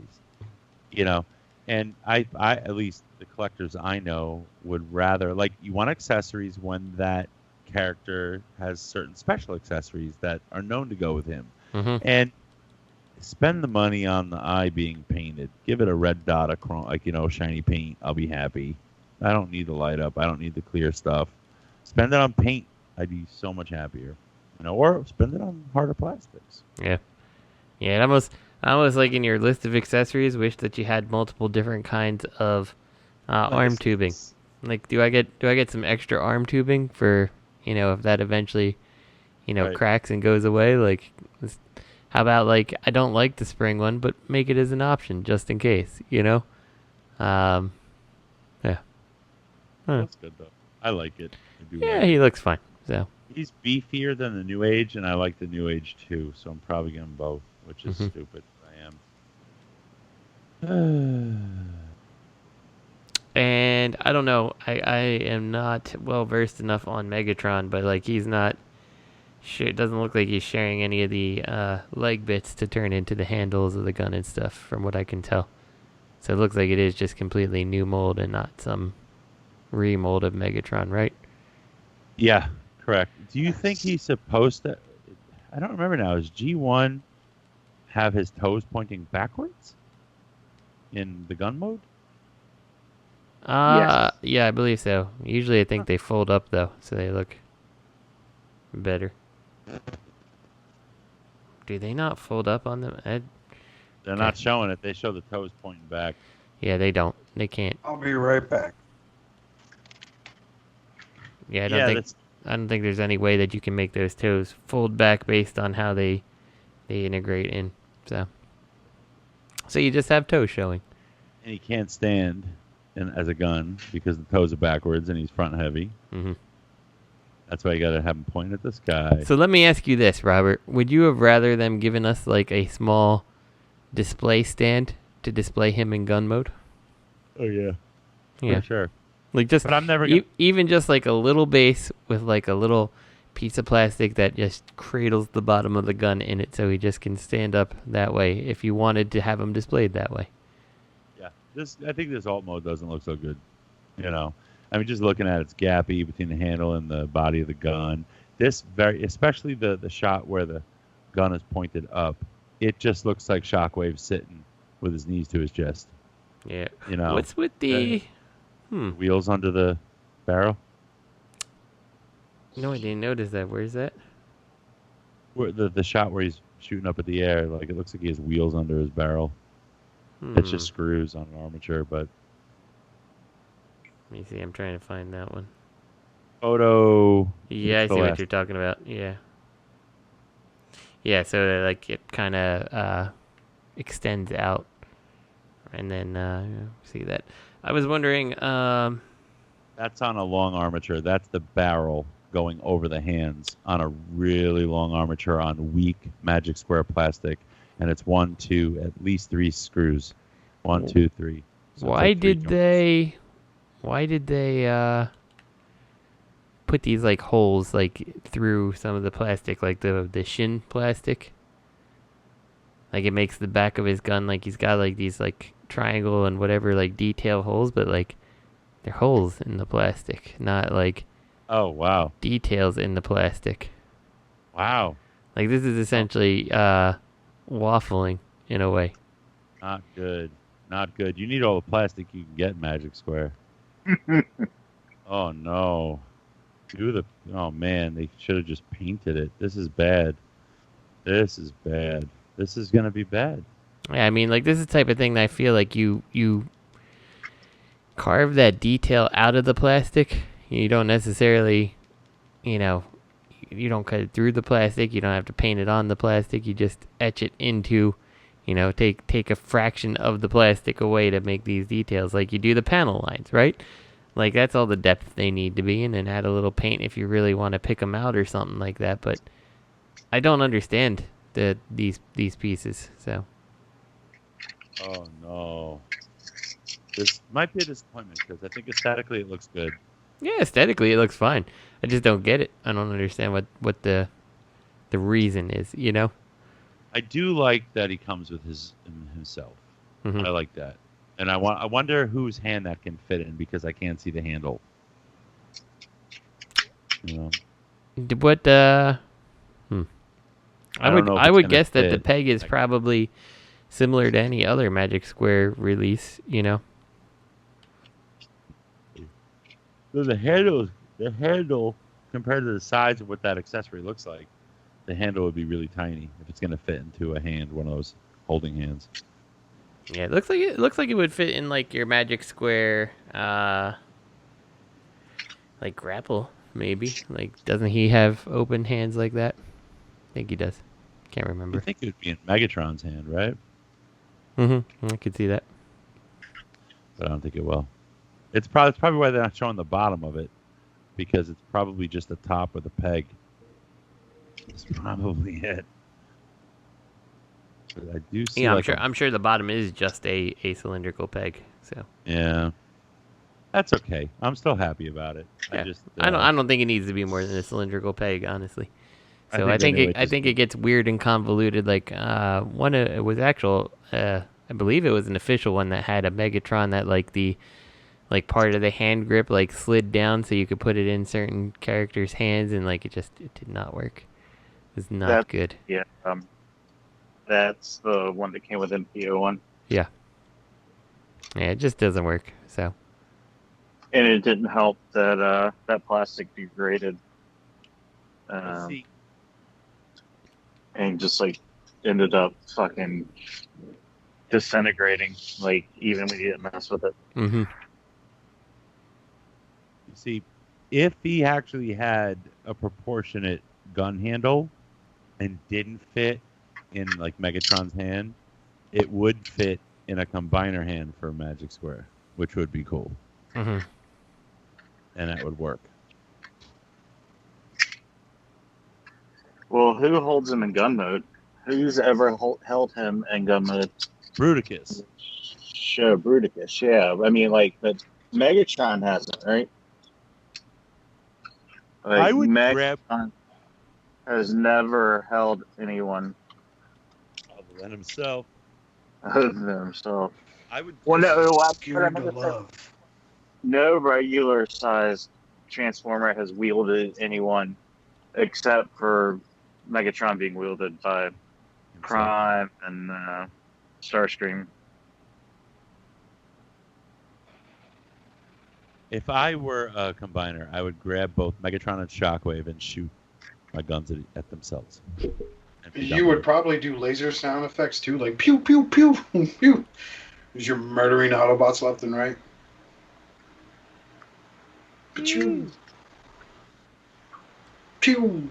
and I at least the collectors I know would rather, like, you want accessories when that character has certain special accessories that are known to go with him. Mm-hmm. And spend the money on the eye being painted. Give it a red dot of chrome, shiny paint. I'll be happy. I don't need the light up. I don't need the clear stuff. Spend it on paint. I'd be so much happier. Or spend it on harder plastics. Yeah. Yeah, I almost like in your list of accessories, wish that you had multiple different kinds of arm tubing. Like, do I get some extra arm tubing for, if that eventually, Right. cracks and goes away? Like, how about, like, I don't like the spring one, but make it as an option just in case, Yeah. That's good, though. I like it. Yeah, he looks fine, so. He's beefier than the New Age, and I like the New Age too, so I'm probably getting both, which is stupid. I am. And I don't know, I am not well versed enough on Megatron, but like he's not sure. It doesn't look like he's sharing any of the leg bits to turn into the handles of the gun and stuff, from what I can tell. So it looks like it is just completely new mold and not some remold of Megatron, right? Yeah, correct. Do you think he's supposed to? I don't remember now. Does G1 have his toes pointing backwards in the gun mode? Yes. Yeah, I believe so. Usually I think they fold up, though, so they look better. Do they not fold up on them? They're not showing it. They show the toes pointing back. Yeah, they don't. They can't. I'll be right back. Yeah, I don't think there's any way that you can make those toes fold back based on how they integrate in. So you just have toes showing. And he can't stand as a gun because the toes are backwards and he's front heavy. Mm-hmm. That's why you got to have him point at the sky. So let me ask you this, Robert. Would you have rather them given us like a small display stand to display him in gun mode? Oh, yeah. Yeah. For sure. Like just, but I'm never even just like a little base with like a little piece of plastic that just cradles the bottom of the gun in it, so he just can stand up that way if you wanted to have him displayed that way. Yeah, I think this alt mode doesn't look so good. I mean, just looking at it's gappy between the handle and the body of the gun. This especially the shot where the gun is pointed up, it just looks like Shockwave sitting with his knees to his chest. Yeah. You What's with the wheels under the barrel? No, I didn't notice that. Where's that? Where the shot where he's shooting up at the air, like it looks like he has wheels under his barrel. It's just screws on an armature, but. Let me see. I'm trying to find that one. Photo. Yeah, I see what you're talking about. Yeah. Yeah, so like it kind of extends out, and then see that. I was wondering. That's on a long armature. That's the barrel. going over the hands on a really long armature on weak Magic Square plastic, and it's 1, 2, at least 3 screws. 1, 2, 3. So Why did they put these like holes like through some of the plastic, like the shin plastic? Like it makes the back of his gun like he's got like these like triangle and whatever like detail holes, but like they're holes in the plastic, not like details in the plastic. Wow. Like this is essentially waffling in a way. Not good. Not good. You need all the plastic you can get in Magic Square. Oh no. Oh man, they should have just painted it. This is bad. This is bad. This is gonna be bad. Yeah, I mean, like this is the type of thing that I feel like you carve that detail out of the plastic. You don't necessarily, you don't cut it through the plastic. You don't have to paint it on the plastic. You just etch it into, take a fraction of the plastic away to make these details, like you do the panel lines, right? Like that's all the depth they need to be, and then add a little paint if you really want to pick them out or something like that. But I don't understand these pieces, so. Oh no. This might be a disappointment because I think aesthetically it looks good. Yeah, aesthetically it looks fine. I just don't get it. I don't understand what the reason is, I do like that he comes with himself. Mm-hmm. I like that. And I wonder whose hand that can fit in because I can't see the handle. What I would guess that the peg is probably similar to any other Magic Square release, So the handle compared to the size of what that accessory looks like, the handle would be really tiny if it's going to fit into a hand, one of those holding hands. Yeah, it looks like it would fit in like your Magic Square like grapple, maybe. Like doesn't he have open hands like that? I think he does. Can't remember. I think it would be in Megatron's hand, right? Mm-hmm. I could see that. But I don't think it will. It's probably why they're not showing the bottom of it, because it's probably just the top with a peg. That's probably it. But I do see. Yeah, I'm sure the bottom is just a cylindrical peg. So. Yeah. That's okay. I'm still happy about it. Yeah. I don't think it needs to be more than a cylindrical peg, honestly. So I think it gets weird and convoluted. Like one, it was actual. I believe it was an official one that had a Megatron that like part of the hand grip like slid down so you could put it in certain characters' hands, and like it did not work. It was not good. Yeah. That's the one that came with MPO1. Yeah. Yeah, it just doesn't work. So. And it didn't help that that plastic degraded. And just like ended up fucking disintegrating, like even when you didn't mess with it. Mm-hmm. You see, if he actually had a proportionate gun handle and didn't fit in like Megatron's hand, it would fit in a combiner hand for Magic Square, which would be cool. Mm-hmm. And that would work. Well, who holds him in gun mode? Who's ever held him in gun mode? Bruticus. Sure, Bruticus, yeah. I mean, like, but Megatron hasn't, right? Like, I would Megatron has never held anyone other than himself. Other than himself. I would. Well, love. No regular sized Transformer has wielded anyone except for Megatron being wielded by Prime and Starscream. If I were a combiner, I would grab both Megatron and Shockwave and shoot my guns at themselves. You would probably do laser sound effects too, like pew, pew, pew, pew, as you're murdering Autobots left and right. Pew. Pew.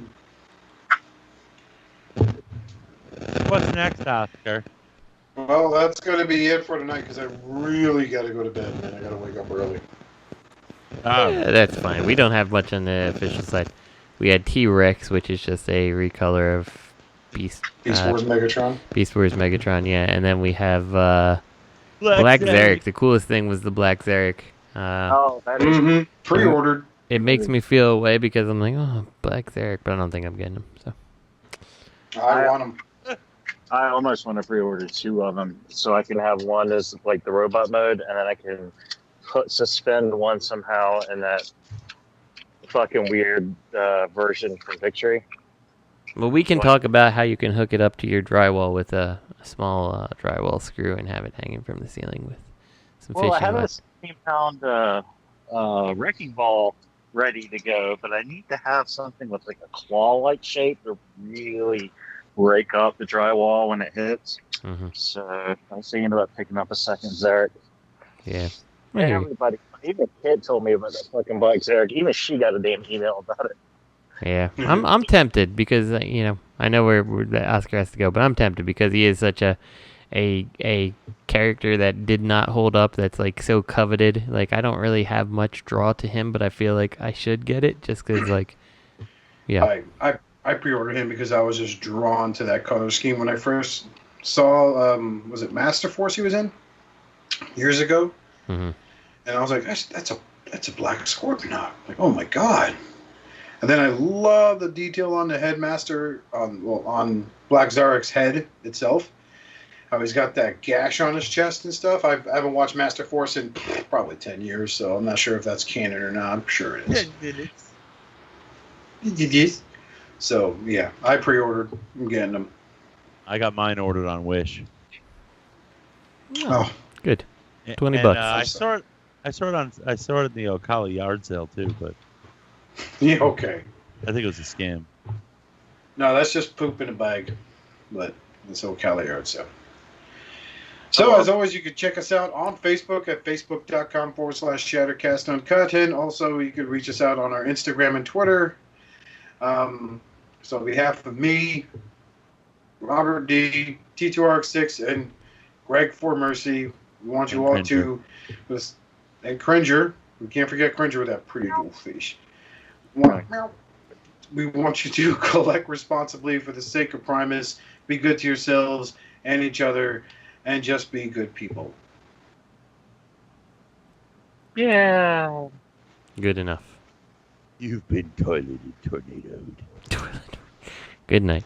What's next, Oscar? Well, that's going to be it for tonight because I really got to go to bed and I got to wake up early. Yeah, that's fine. We don't have much on the official side. We had T-Rex, which is just a recolor of Beast Wars Megatron. Beast Wars Megatron, yeah. And then we have Black Zarak. The coolest thing was the Black Zarak. That is pre-ordered. It makes me feel away because I'm like, oh, Black Zarak, but I don't think I'm getting him. So I want him. I almost want to pre-order 2 of them so I can have one as like the robot mode, and then I can suspend one somehow in that fucking weird version from Victory. Well, we can talk about how you can hook it up to your drywall with a small drywall screw and have it hanging from the ceiling with some fishing I have a lines. 16-pound wrecking ball ready to go, but I need to have something with like a claw-like shape to really break up the drywall when it hits. Mm-hmm. So I was thinking about picking up a second Zarak. Yeah. Everybody, even a kid told me about that fucking Black Zarak. Even she got a damn email about it. Yeah, I'm tempted because I know where Oscar has to go, but I'm tempted because he is such a character that did not hold up. That's like so coveted. Like I don't really have much draw to him, but I feel like I should get it just because yeah. I pre-ordered him because I was just drawn to that color scheme when I first saw was it Master Force he was in years ago, mm-hmm. and I was like that's a black Scorpion. Like oh my god. And then I love the detail on the headmaster on Black Zarak's head itself. How he's got that gash on his chest and stuff. I haven't watched Master Force in probably 10 years, so I'm not sure if that's canon or not. I'm sure it is. 10 minutes. So yeah, I pre-ordered. I'm getting them. I got mine ordered on Wish. Oh, good. $20. I saw it in the Ocala yard sale too, but yeah, okay. I think it was a scam. No, that's just poop in a bag, but it's Ocala yard sale. So, as always, you can check us out on Facebook at facebook.com/Shattercast Uncut. And also, you can reach us out on our Instagram and Twitter. So, on behalf of me, Robert D, T2RX6, and Greg for Mercy, we want you all to, and Cringer, we can't forget Cringer with that pretty little fish. We want you to collect responsibly for the sake of Primus, be good to yourselves and each other, and just be good people. Yeah. Good enough. You've been toileted, tornadoed. Good night.